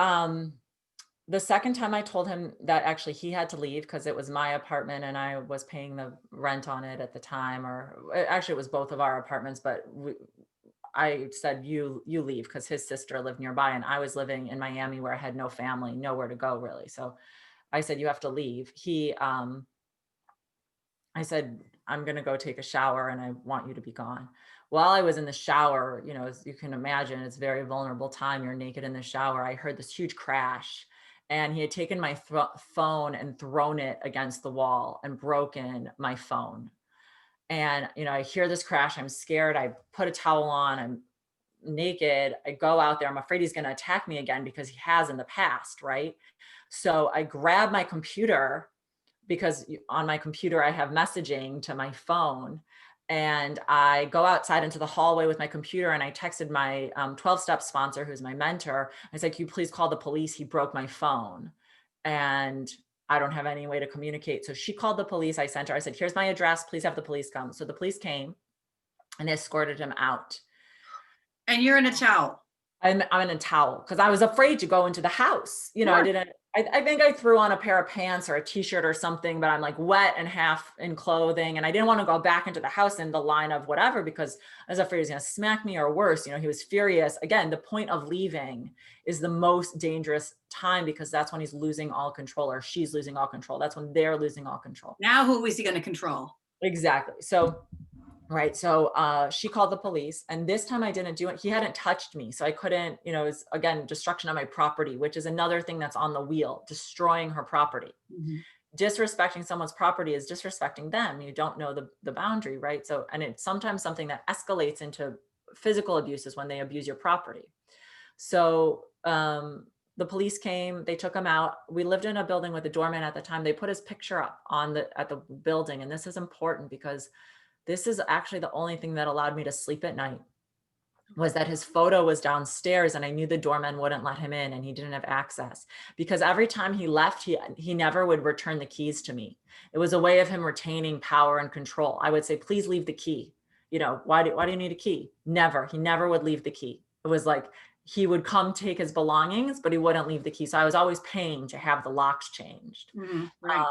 the second time I told him that actually he had to leave because it was my apartment and I was paying the rent on it at the time, or actually it was both of our apartments, but I said, you leave, because his sister lived nearby and I was living in Miami where I had no family, nowhere to go really. So I said, you have to leave. I said, I'm going to go take a shower and I want you to be gone. While I was in the shower, you know, as you can imagine, it's a very vulnerable time. You're naked in the shower. I heard this huge crash, and he had taken my phone and thrown it against the wall and broken my phone. And, you know, I hear this crash. I'm scared. I put a towel on. I'm naked. I go out there. I'm afraid he's going to attack me again because he has in the past. Right. So I grab my computer, because on my computer I have messaging to my phone, and I go outside into the hallway with my computer and I texted my 12-step sponsor, who's my mentor. I said, can you please call the police? He broke my phone and I don't have any way to communicate. So she called the police. I sent her, I said, here's my address, please have the police come. So the police came and escorted him out. And you're in a towel. I'm in a towel because I was afraid to go into the house. You know, Sure. I think I threw on a pair of pants or a t-shirt or something, but I'm like wet and half in clothing. And I didn't want to go back into the house in the line of whatever, because I was afraid he was going to smack me or worse. You know, he was furious. Again, the point of leaving is the most dangerous time, because that's when he's losing all control, or she's losing all control. That's when they're losing all control. Now, who is he going to control? Exactly. So right. So she called the police, and this time I didn't do it. He hadn't touched me. So I couldn't, you know, it's again, destruction of my property, which is another thing that's on the wheel, destroying her property. Mm-hmm. Disrespecting someone's property is disrespecting them. You don't know the boundary, right? So, and it's sometimes something that escalates into physical abuse is when they abuse your property. So the police came, they took him out. We lived in a building with a doorman at the time. They put his picture up at the building. And this is important because this is actually the only thing that allowed me to sleep at night, was that his photo was downstairs and I knew the doorman wouldn't let him in and he didn't have access, because every time he left, he never would return the keys to me. It was a way of him retaining power and control. I would say, please leave the key. You know, why do you need a key? Never. He never would leave the key. It was like he would come take his belongings, but he wouldn't leave the key. So I was always paying to have the locks changed. Mm-hmm. Right.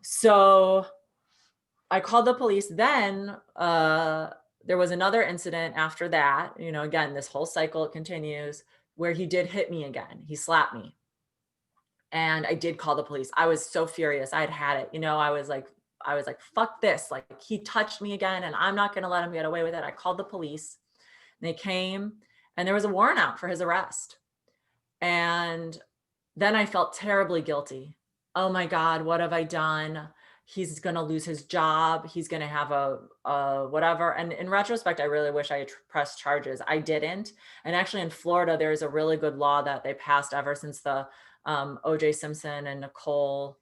So I called the police. Then there was another incident after that. You know, again, this whole cycle continues, where he did hit me again. He slapped me. And I did call the police. I was so furious. I had it. You know, I was like, fuck this. Like, he touched me again and I'm not going to let him get away with it. I called the police. They came and there was a warrant out for his arrest. And then I felt terribly guilty. Oh my God, what have I done? He's going to lose his job. He's going to have a whatever. And in retrospect, I really wish I had pressed charges. I didn't. And actually in Florida, there's a really good law that they passed ever since the OJ Simpson and Nicole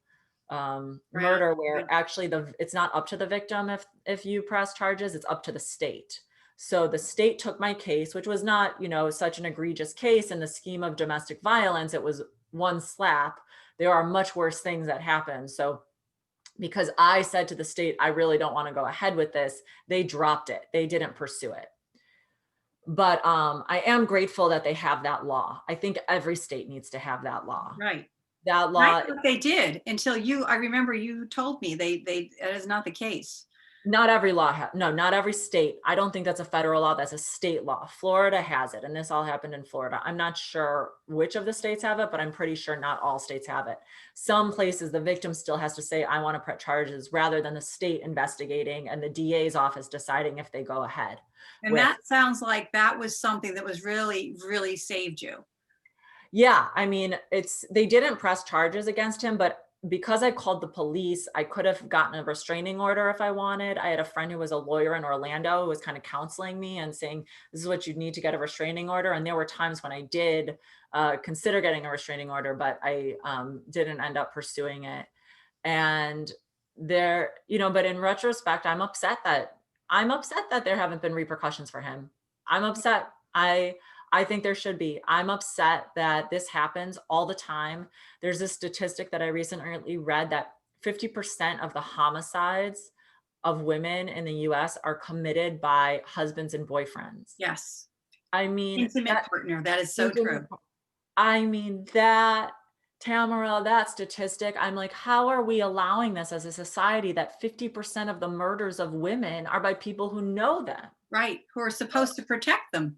murder, where actually it's not up to the victim if you press charges, it's up to the state. So the state took my case, which was not, you know, such an egregious case in the scheme of domestic violence. It was one slap. There are much worse things that happen. So because I said to the state, I really don't want to go ahead with this, they dropped it. They didn't pursue it. But I am grateful that they have that law. I think every state needs to have that law. Right. That I law, thought they did until I remember you told me that is not the case. not every law, no, not every state. I don't think that's a federal law. That's a state law. Florida has it. And this all happened in Florida. I'm not sure which of the states have it, but I'm pretty sure not all states have it. Some places, the victim still has to say, I want to press charges, rather than the state investigating and the DA's office deciding if they go ahead. And that sounds like that was something that was really, really saved you. Yeah, I mean, they didn't press charges against him, but because I called the police, I could have gotten a restraining order if I wanted. I had a friend who was a lawyer in Orlando who was kind of counseling me and saying, this is what you need to get a restraining order. And there were times when I did consider getting a restraining order, but I didn't end up pursuing it. And but in retrospect, I'm upset that there haven't been repercussions for him. I'm upset. I think there should be. I'm upset that this happens all the time. There's a statistic that I recently read that 50% of the homicides of women in the US are committed by husbands and boyfriends. Yes. I mean, Intimate partner. That is so true. I mean, Tamara, that statistic, I'm like, how are we allowing this as a society that 50% of the murders of women are by people who know them? Right. Who are supposed to protect them.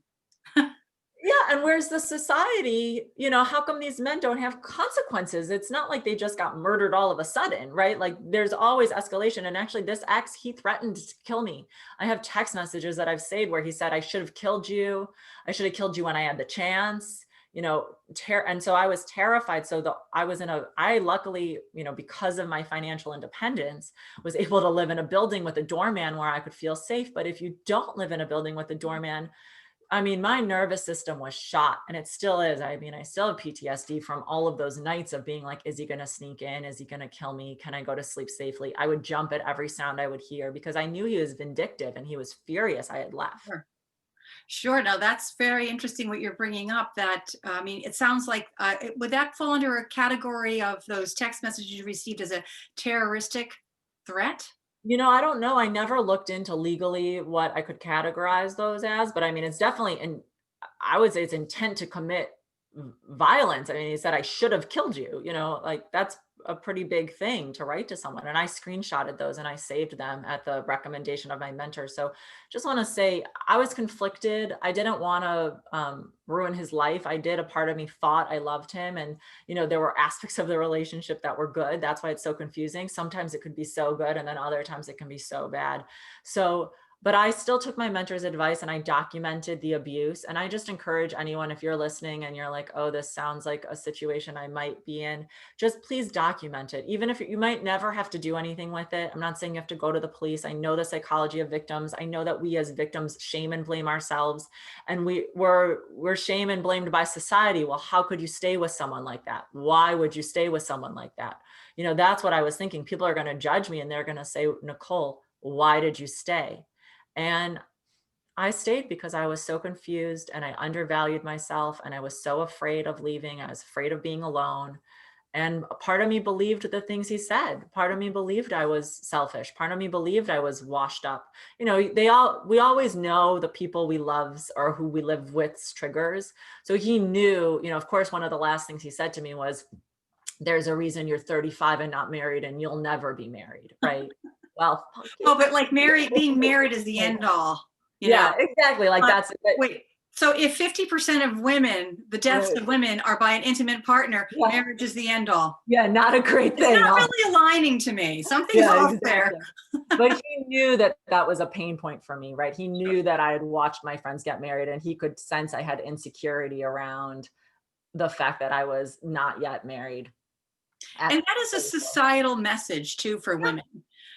Yeah, and where's the society? How come these men don't have consequences? It's not like they just got murdered all of a sudden, right? Like there's always escalation. And actually this ex, he threatened to kill me. I have text messages that I've saved where he said, I should have killed you. I should have killed you when I had the chance, and so I was terrified. So I luckily, because of my financial independence, was able to live in a building with a doorman where I could feel safe. But if you don't live in a building with a doorman, I mean, my nervous system was shot, and it still is. I mean, I still have PTSD from all of those nights of being like, is he going to sneak in? Is he going to kill me? Can I go to sleep safely? I would jump at every sound I would hear because I knew he was vindictive and he was furious I had left. Sure. Now that's very interesting what you're bringing up. That, I mean, it sounds like, would that fall under a category of those text messages you received as a terroristic threat? I don't know. I never looked into legally what I could categorize those as, but I mean, it's definitely, I would say it's intent to commit violence. I mean, he said, I should have killed you, like that's a pretty big thing to write to someone. And I screenshotted those and I saved them at the recommendation of my mentor. So just want to say I was conflicted. I didn't want to ruin his life. A part of me thought I loved him. And, there were aspects of the relationship that were good. That's why it's so confusing. Sometimes it could be so good. And then other times it can be so bad. But I still took my mentor's advice and I documented the abuse. And I just encourage anyone, if you're listening and you're like, oh, this sounds like a situation I might be in, just please document it. Even if you might never have to do anything with it. I'm not saying you have to go to the police. I know the psychology of victims. I know that we as victims shame and blame ourselves. And we're shame and blamed by society. Well, how could you stay with someone like that? Why would you stay with someone like that? That's what I was thinking. People are going to judge me and they're going to say, Nicole, why did you stay? And I stayed because I was so confused and I undervalued myself and I was so afraid of leaving. I was afraid of being alone. And a part of me believed the things he said. Part of me believed I was selfish. Part of me believed I was washed up. We always know the people we love or who we live with's triggers. So he knew, of course, one of the last things he said to me was, there's a reason you're 35 and not married and you'll never be married, right? Well, but like being married is the end all. Yeah, exactly. Like that's it. Wait, so if 50% of women, the deaths of women are by an intimate partner, marriage is the end all. Yeah, not a great thing. It's not really aligning to me. Something's off there. But he knew that was a pain point for me, right? He knew that I had watched my friends get married and he could sense I had insecurity around the fact that I was not yet married. And that is a societal message too for women.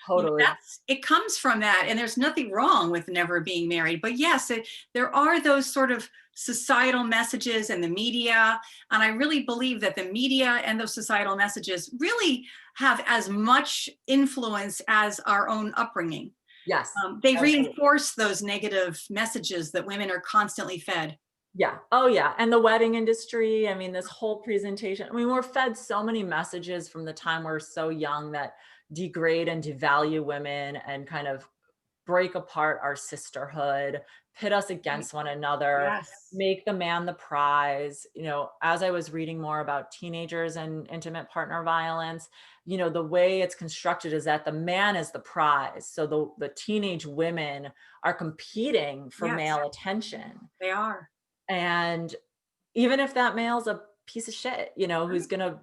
Totally. It comes from that. And there's nothing wrong with never being married. But yes, there are those sort of societal messages in the media. And I really believe that the media and those societal messages really have as much influence as our own upbringing. Yes. They reinforce those negative messages that women are constantly fed. Yeah. Oh, yeah. And the wedding industry. I mean, this whole presentation, I mean, we're fed so many messages from the time we're so young that degrade and devalue women and kind of break apart our sisterhood, pit us Right. against one another, Yes. make the man the prize. As I was reading more about teenagers and intimate partner violence, the way it's constructed is that the man is the prize. So the teenage women are competing for Yes, male attention. they are. And even if that male's a piece of shit, who's Right. gonna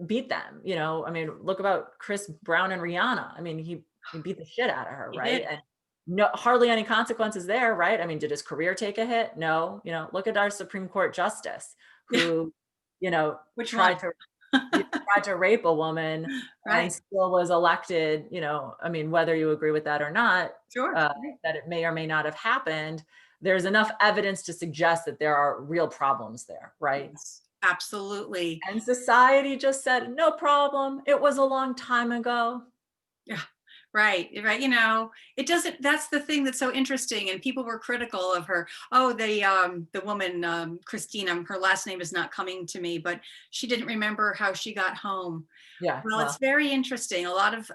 beat them, I mean, look about Chris Brown and Rihanna. I mean, he beat the shit out of her, He right? did. And no, hardly any consequences there, right? I mean, did his career take a hit? No. Look at our Supreme Court justice Yeah. who, you know, Which one? tried to tried to rape a woman and Right. still was elected. I mean, whether you agree with that or not, Sure. uh, Right. that it may or may not have happened, there's enough evidence to suggest that there are real problems there, right? Yes, absolutely. And society just said, no problem. It was a long time ago. Yeah. Right. Right. It doesn't, that's the thing that's so interesting. And people were critical of her. Oh, the woman, Christina, her last name is not coming to me, but she didn't remember how she got home. Yeah. Well, it's Well, very interesting. A lot of,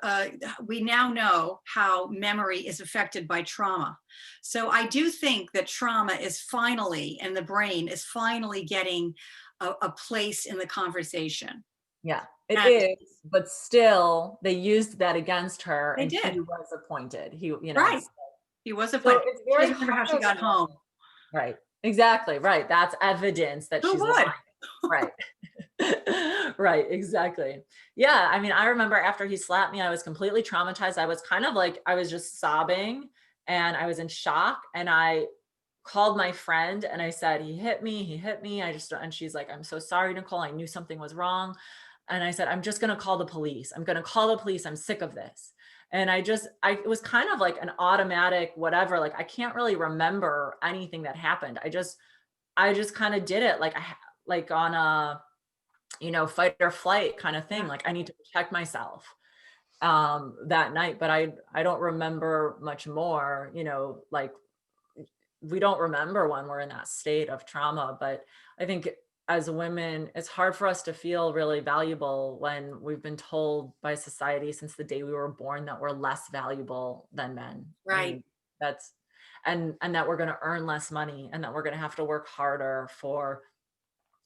we now know how memory is affected by trauma. So I do think that trauma is finally, and the brain is finally getting a place in the conversation. yeah, it And is. But still, they used that against her they and he did. was appointed. Right. He was So appointed. it's She very doesn't remember how she got punishable. home. Right. Exactly. Right. That's evidence that Who she's lying. would? Right. Right. Exactly. Yeah. I mean, I remember after he slapped me, I was completely traumatized. I was kind of like, I was just sobbing and I was in shock. And I called my friend and I said, he hit me. He hit me. And she's like, I'm so sorry, Nicole. I knew something was wrong. And I said, I'm just going to call the police. I'm going to call the police. I'm sick of this. And it was kind of like an automatic whatever. Like, I can't really remember anything that happened. I just kind of did it. Like on a, fight or flight kind of thing. Yeah. Like, I need to protect myself that night, but I don't remember much more, like we don't remember when we're in that state of trauma. But I think as women, it's hard for us to feel really valuable when we've been told by society since the day we were born that we're less valuable than men. I Right. mean, that's and that we're going to earn less money and that we're going to have to work harder for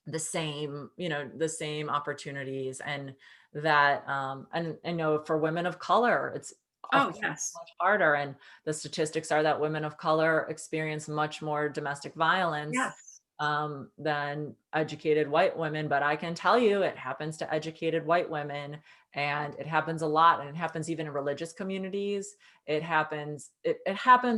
the same opportunities. And that and I know for women of color, it's of Oh, course yes. much harder. And the statistics are that women of color experience much more domestic violence Yes. than educated white women. But I can tell you, it happens to educated white women, and it happens a lot. And it happens even in religious communities. It happens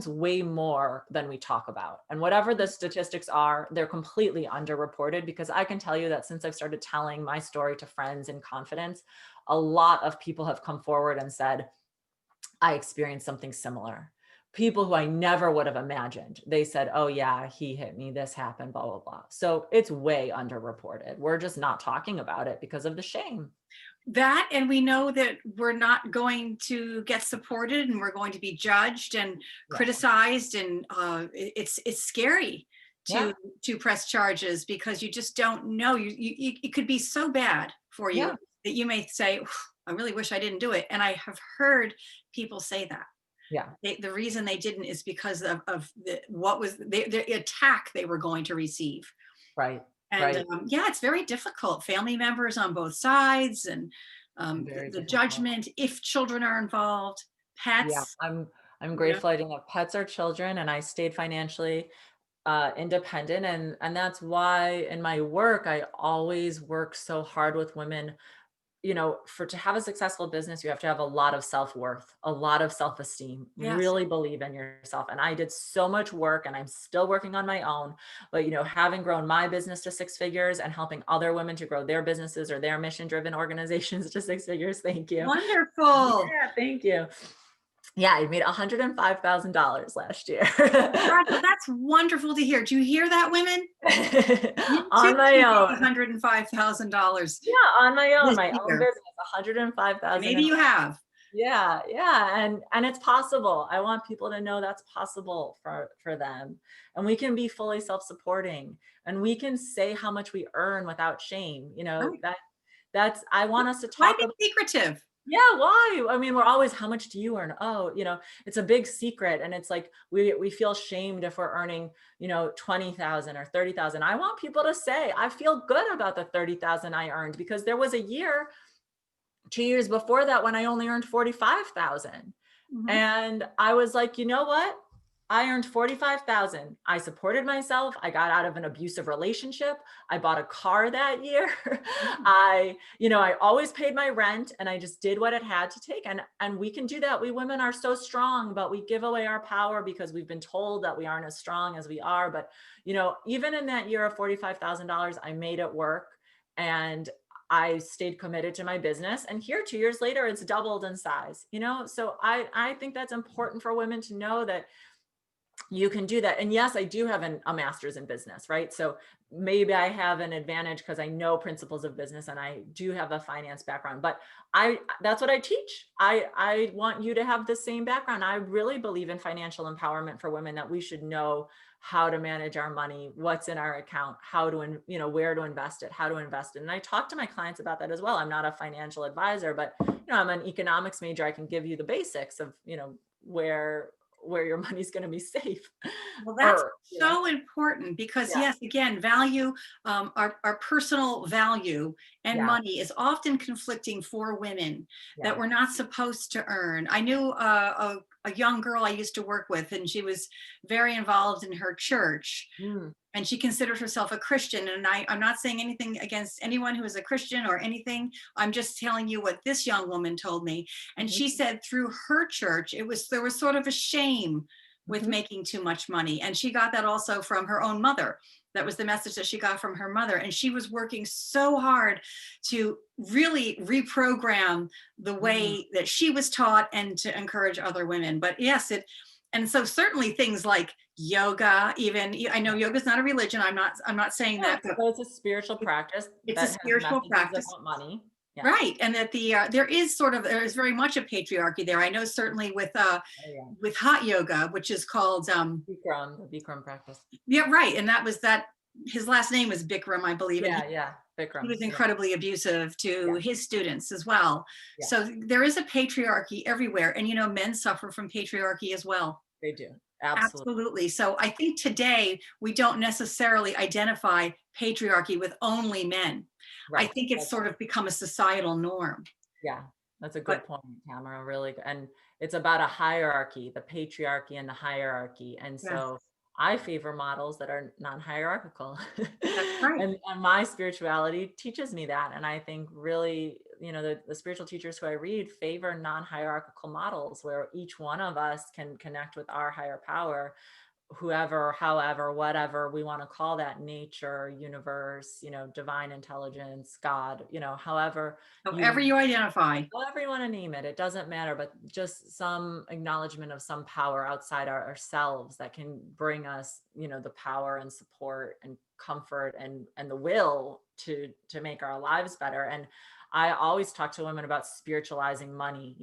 way more than we talk about. And whatever the statistics are, they're completely underreported, because I can tell you that since I've started telling my story to friends in confidence, a lot of people have come forward and said, I experienced something similar. People who I never would have imagined. They said, oh yeah, he hit me, this happened, blah, blah, blah. So it's way underreported. We're just not talking about it because of the shame. That, and we know that we're not going to get supported and we're going to be judged and Yeah. criticized. And it's scary Yeah. to press charges because you just don't know. It could be so bad for you Yeah. that you may say, I really wish I didn't do it. And I have heard people say that. Yeah. The reason they didn't is because of what was the attack they were going to receive. Right. And Right. yeah, it's very difficult. Family members on both sides, and Very the difficult. judgment if children are involved, Yeah. pets. I'm Yeah, grateful I didn't have pets or children, and I stayed financially independent. And that's why in my work, I always work so hard with women. To have a successful business, you have to have a lot of self-worth, a lot of self-esteem, yes, really believe in yourself. And I did so much work, and I'm still working on my own. But, having grown my business to six figures and helping other women to grow their businesses or their mission-driven organizations to six figures. Thank you. wonderful. Yeah, thank you. Yeah, I made $105,000 last year. That's wonderful to hear. Do you hear that, women? You too On my can make own. $105,000 Yeah, on my own, this my own year. business, 105,000. Maybe you have. Yeah, yeah, and it's possible. I want people to know that's possible for them. And we can be fully self-supporting, and we can say how much we earn without shame. Right. That's I want us to Why talk be about. secretive? Yeah, why? I mean, we're always, how much do you earn? Oh, it's a big secret. And it's like, we feel shamed if we're earning, 20,000 or 30,000. I want people to say, I feel good about the 30,000 I earned, because there was a year, 2 years before that, when I only earned 45,000. Mhm. And I was like, you know what? I earned 45,000. I supported myself. I got out of an abusive relationship. I bought a car that year. Mm. I always paid my rent, and I just did what it had to take. And we can do that. We women are so strong, but we give away our power because we've been told that we aren't as strong as we are. But, even in that year of $45,000, I made it work. And I stayed committed to my business. And here, 2 years later, it's doubled in size, So I think that's important for women to know, that you can do that. And yes, I do have a master's in business, right? So maybe I have an advantage because I know principles of business and I do have a finance background, but that's what I teach. I want you to have the same background. I really believe in financial empowerment for women, that we should know how to manage our money, what's in our account, how to, where to invest it, how to invest it. And I talk to my clients about that as well. I'm not a financial advisor, but, I'm an economics major. I can give you the basics of, where your money's going to be safe. Well, that's Or, so important because, yeah, yes, again, value, our personal value and yeah, money is often conflicting for women that yeah. we're not supposed to earn. I knew a young girl I used to work with, and she was very involved in her church. Mm, And she considered herself a Christian. And I'm not saying anything against anyone who is a Christian or anything. I'm just telling you what this young woman told me. And mhm, she said through her church, there was sort of a shame with mhm, making too much money. And she got that also from her own mother. That was the message that she got from her mother. And she was working so hard to really reprogram the mm. way that she was taught and to encourage other women. But yes, and so certainly things like yoga, even, I know yoga is not a religion. I'm not saying Yeah, that, but but it's a spiritual practice it's a that has spiritual messages practice. about money. Yeah. Right. And that there is very much a patriarchy there. I know certainly Oh, yeah. with hot yoga, which is called The Bikram practice. yeah, right. And that was that his last name was Bikram, I believe. And Yeah, yeah. he Bikram. was Yeah, incredibly abusive to yeah, his students as well. yeah. So there is a patriarchy everywhere. And men suffer from patriarchy as well. They do. Absolutely. Absolutely. So I think today we don't necessarily identify patriarchy with only men. I Right. think it's That's sort of become a societal norm. Yeah, that's a But good point, Tamara. Really good. And it's about a hierarchy, the patriarchy and the hierarchy. And yes, so I favor models that are non-hierarchical. that's right. And my spirituality teaches me that. And I think really, the spiritual teachers who I read favor non-hierarchical models where each one of us can connect with our higher power, whoever, however, whatever we want to call that, nature, universe, divine intelligence, God, However you you identify. whatever you want to name it, it doesn't matter, but just some acknowledgement of some power outside ourselves that can bring us, the power and support and comfort and the will to make our lives better. And I always talk to women about spiritualizing money.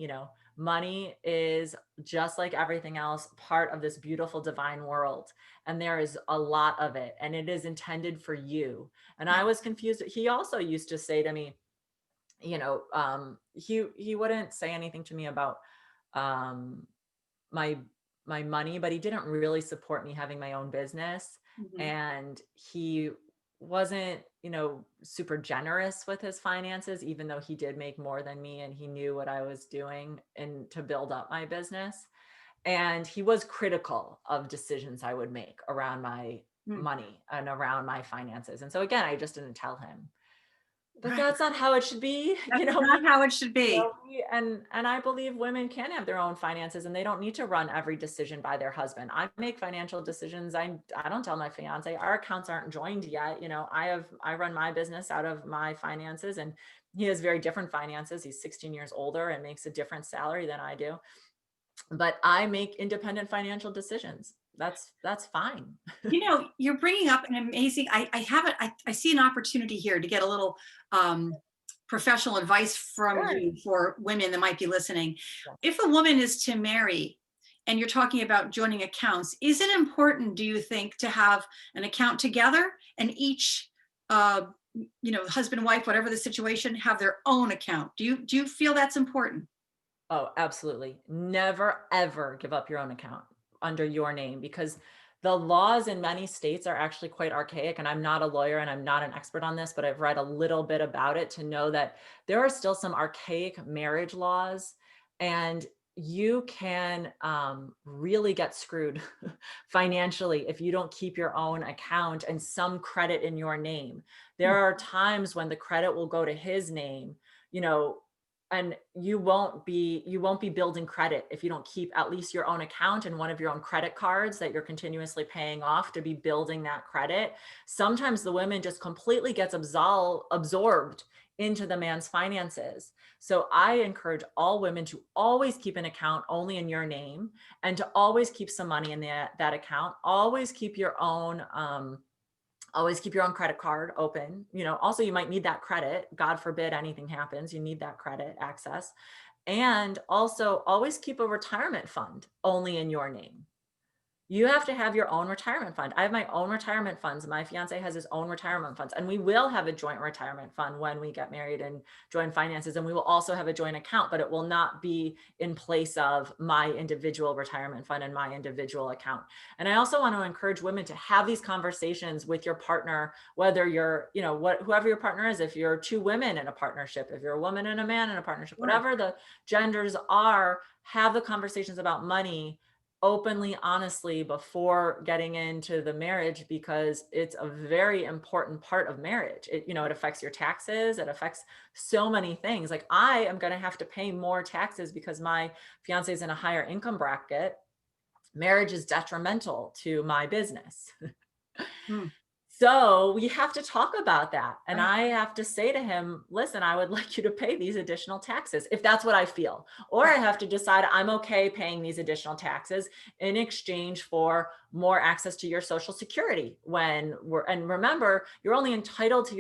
Money is, just like everything else, part of this beautiful divine world, and there is a lot of it, and it is intended for you. And I was confused. He also used to say to me, he wouldn't say anything to me about um, my my money, but he didn't really support me having my own business. Mhm. And he wasn't, super generous with his finances, even though he did make more than me and he knew what I was doing and to build up my business. And he was critical of decisions I would make around my Mm. money and around my finances. And so again, I just didn't tell him. But Right. that's not how it should be. That's not how it should be. And I believe women can have their own finances and they don't need to run every decision by their husband. I make financial decisions. I don't tell my fiance, our accounts aren't joined yet. I run my business out of my finances, and he has very different finances. He's 16 years older and makes a different salary than I do. But I make independent financial decisions. That's fine. You're bringing up an amazing, I have it, I see an opportunity here to get a little um, professional advice from Sure. you for women that might be listening. Yeah. If a woman is to marry and you're talking about joining accounts, is it important, do you think, to have an account together and each husband and wife, whatever the situation, have their own account. Do you feel that's important? Oh, absolutely. Never, ever give up your own account under your name, because the laws in many states are actually quite archaic. And I'm not a lawyer and I'm not an expert on this, but I've read a little bit about it to know that there are still some archaic marriage laws, and you can really get screwed financially if you don't keep your own account and some credit in your name. There are times when the credit will go to his name, you know, and you won't be building credit if you don't keep at least your own account and one of your own credit cards that you're continuously paying off to be building that credit. Sometimes the women just completely gets absorbed into the man's finances. So I encourage all women to always keep an account only in your name, and to always keep some money in that account. Always keep your own credit card open. Also, you might need that credit. God forbid anything happens, you need that credit access. And also always keep a retirement fund only in your name. You have to have your own retirement fund. I have my own retirement funds. My fiance has his own retirement funds, and we will have a joint retirement fund when we get married and join finances. And we will also have a joint account, but it will not be in place of my individual retirement fund and my individual account. And I also want to encourage women to have these conversations with your partner, whether you're, whoever your partner is, if you're two women in a partnership, if you're a woman and a man in a partnership, whatever the genders are, have the conversations about money openly, honestly, before getting into the marriage, because it's a very important part of marriage. It affects your taxes. It affects so many things. Like, I am going to have to pay more taxes because my fiance is in a higher income bracket. Marriage is detrimental to my business. Hmm. So we have to talk about that. And Right. I have to say to him, listen, I would like you to pay these additional taxes if that's what I feel. Or I have to decide I'm okay paying these additional taxes in exchange for more access to your Social Security and remember, you're only entitled to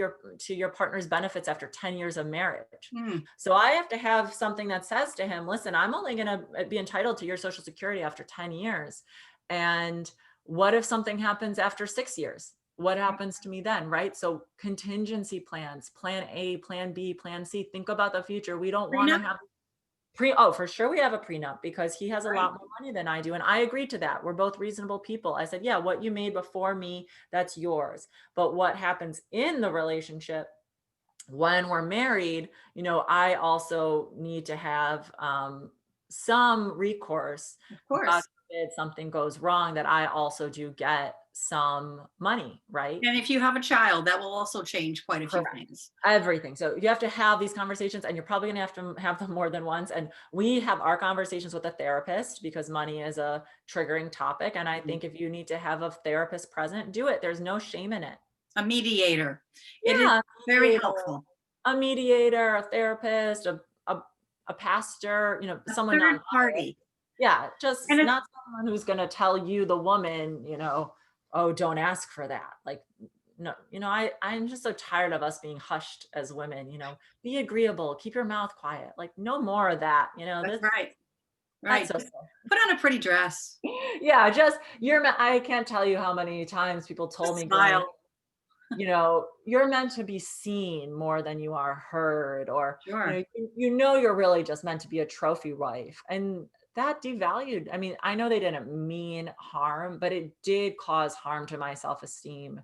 your partner's benefits after 10 years of marriage. Hmm. So I have to have something that says to him, listen, I'm only going to be entitled to your Social Security after 10 years. And what if something happens after 6 years? What happens to me then, right? So contingency plans, plan A, plan B, plan C, think about the future. We don't want to Prenup? have for sure we have a prenup because he has a Right. lot more money than I do. And I agreed to that. We're both reasonable people. I said, yeah, what you made before me, that's yours. But what happens in the relationship when we're married, I also need to have some recourse. Of God course. forbid something goes wrong, that I also do get some money, right? And if you have a child, that will also change quite a few Correct. things. Everything. So you have to have these conversations, and you're probably going to have them more than once. And we have our conversations with a therapist because money is a triggering topic. And I think if you need to have a therapist present, do it. There's no shame in it. A mediator. It is Yeah, very helpful. a mediator, a therapist, a pastor, A someone third non-biased. party. Yeah, just And it's not someone who's going to tell you, the woman, oh, don't ask for that. Like, no, I'm just so tired of us being hushed as women, be agreeable, keep your mouth quiet. Like, no more of that, that's this, right. that's Right. so Put on a pretty dress. yeah, just I can't tell you how many times people told Just me growing up, smile. you're meant to be seen more than you are heard, or, Sure. you're really just meant to be a trophy wife. And that devalued, I mean, I know they didn't mean harm, but it did cause harm to my self-esteem,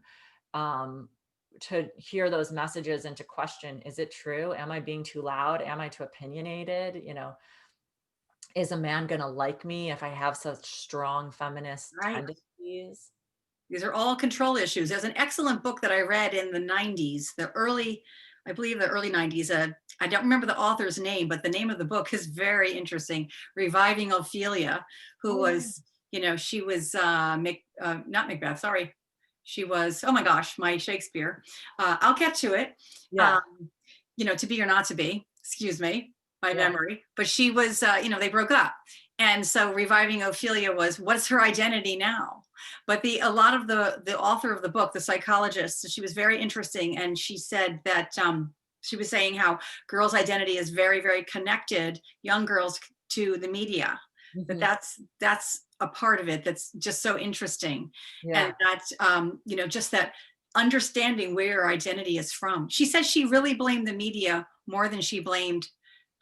to hear those messages and to question, is it true? Am I being too loud? Am I too opinionated? Is a man going to like me if I have such strong feminist Right. tendencies? These are all control issues. There's an excellent book that I read in the 90s, I believe the early 90s. I don't remember the author's name, but the name of the book is very interesting. Reviving Ophelia, who Oh, was, she was not Macbeth, sorry. She was, oh my gosh, my Shakespeare. I'll get to it. yeah, Um, To Be or Not to Be, excuse me, my yeah. memory. But she was, they broke up. And so Reviving Ophelia was, what's her identity now? But a lot of the author of the book, the psychologist, she was very interesting, and she said that she was saying how girls' identity is very, very connected, young girls, to the media. That Mhm. that's a part of it that's just so interesting, and Yeah. that just that understanding where your identity is from. She said she really blamed the media more than she blamed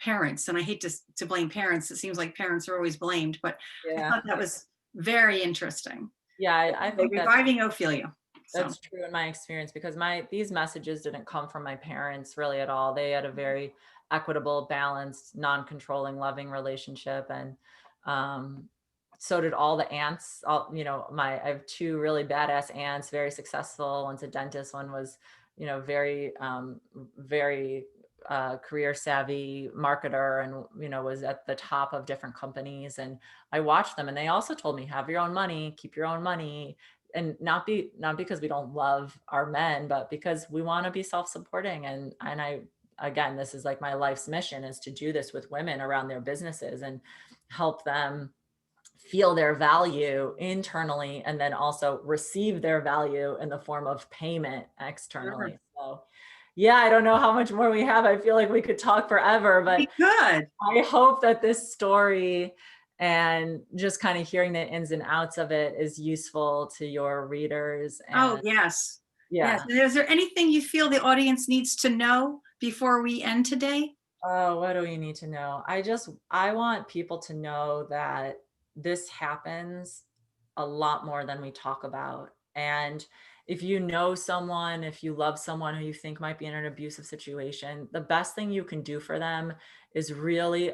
parents. And I hate to blame parents. It seems like parents are always blamed, but I Yeah. thought that was very interesting. Yeah, I think Reviving Ophelia. So. that's true in my experience, because these messages didn't come from my parents really at all. They had a very equitable, balanced, non-controlling, loving relationship. And so did all the aunts. I have two really badass aunts, very successful. One's a dentist, one was, very, very career savvy marketer, and, was at the top of different companies. And I watched them, and they also told me, have your own money, keep your own money. And not because we don't love our men, but because we want to be self-supporting. And again, this is like my life's mission, is to do this with women around their businesses and help them feel their value internally, and then also receive their value in the form of payment externally. So yeah, I don't know how much more we have. I feel like we could talk forever, but good. I hope that this story and just kind of hearing the ins and outs of it is useful to your readers. Oh, yes. Yeah. Yes. Is there anything you feel the audience needs to know before we end today? Oh, what do we need to know? I want people to know that this happens a lot more than we talk about. And if you know someone, if you love someone who you think might be in an abusive situation, the best thing you can do for them is really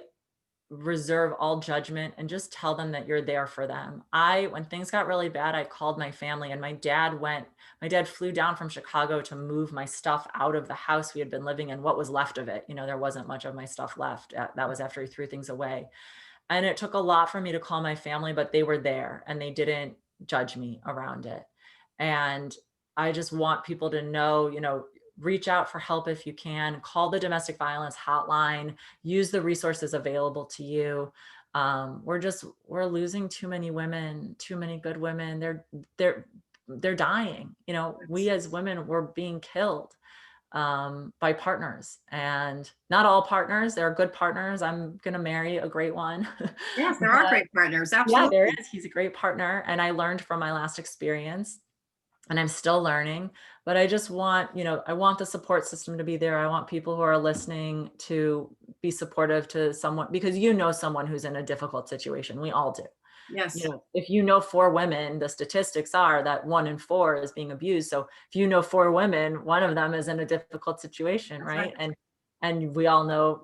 reserve all judgment and just tell them that you're there for them. When things got really bad, I called my family, and my dad flew down from Chicago to move my stuff out of the house we had been living in, what was left of it. There wasn't much of my stuff left. That was after he threw things away. And it took a lot for me to call my family, but they were there and they didn't judge me around it. And I just want people to know, reach out for help if you can. Call the domestic violence hotline. Use the resources available to you. We're losing too many women, too many good women. They're dying. We as women, we're being killed by partners, and not all partners. There are good partners. I'm going to marry a great one. Yes, there are great partners. Absolutely. Yeah, there is. He's a great partner. And I learned from my last experience, and I'm still learning, but I just want, I want the support system to be there. I want people who are listening to be supportive to someone, because someone who's in a difficult situation. We all do. Yes. If 4 women, the statistics are that 1 in 4 is being abused. So if 4 women, one of them is in a difficult situation, right? And we all know,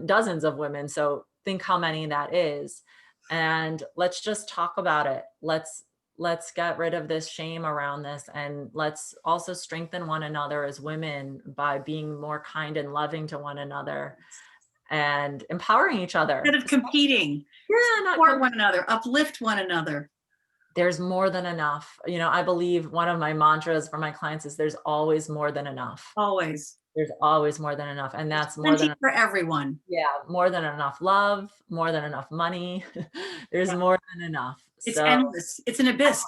dozens of women. So think how many that is. And let's just talk about it. Let's get rid of this shame around this, and let's also strengthen one another as women by being more kind and loving to one another and empowering each other. Instead of competing. Yeah, support one another, uplift one another. There's more than enough. I believe one of my mantras for my clients is there's always more than enough. Always. There's always more than enough. And that's more than for everyone. Yeah, more than enough love, more than enough money. There's more than enough. It's endless. It's an abyss.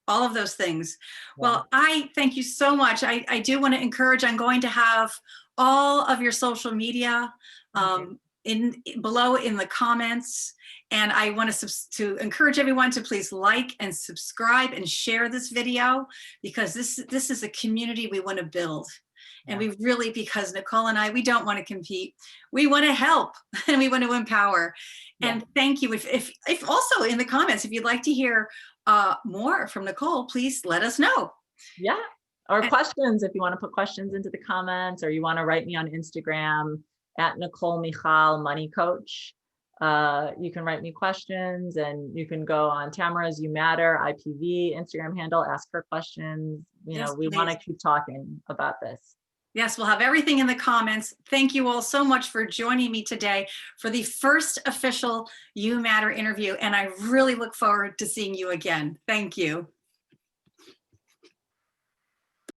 All of those things. Yeah. Well, I thank you so much. I do want to encourage, I'm going to have all of your social media below in the comments. And I want to encourage everyone to please like and subscribe and share this video, because this is a community we want to build. And we really, because Nicole and I, we don't want to compete. We want to help and we want to empower. And thank you. If also in the comments, if you'd like to hear more from Nicole, please let us know. Yeah. Or questions, if you want to put questions into the comments, or you want to write me on Instagram at Nicole Michal Money Coach. You can write me questions, and you can go on Tamara's You Matter IPV Instagram handle, ask her questions. We want to keep talking about this. Yes, we'll have everything in the comments. Thank you all so much for joining me today for the first official You Matter interview. And I really look forward to seeing you again. Thank you.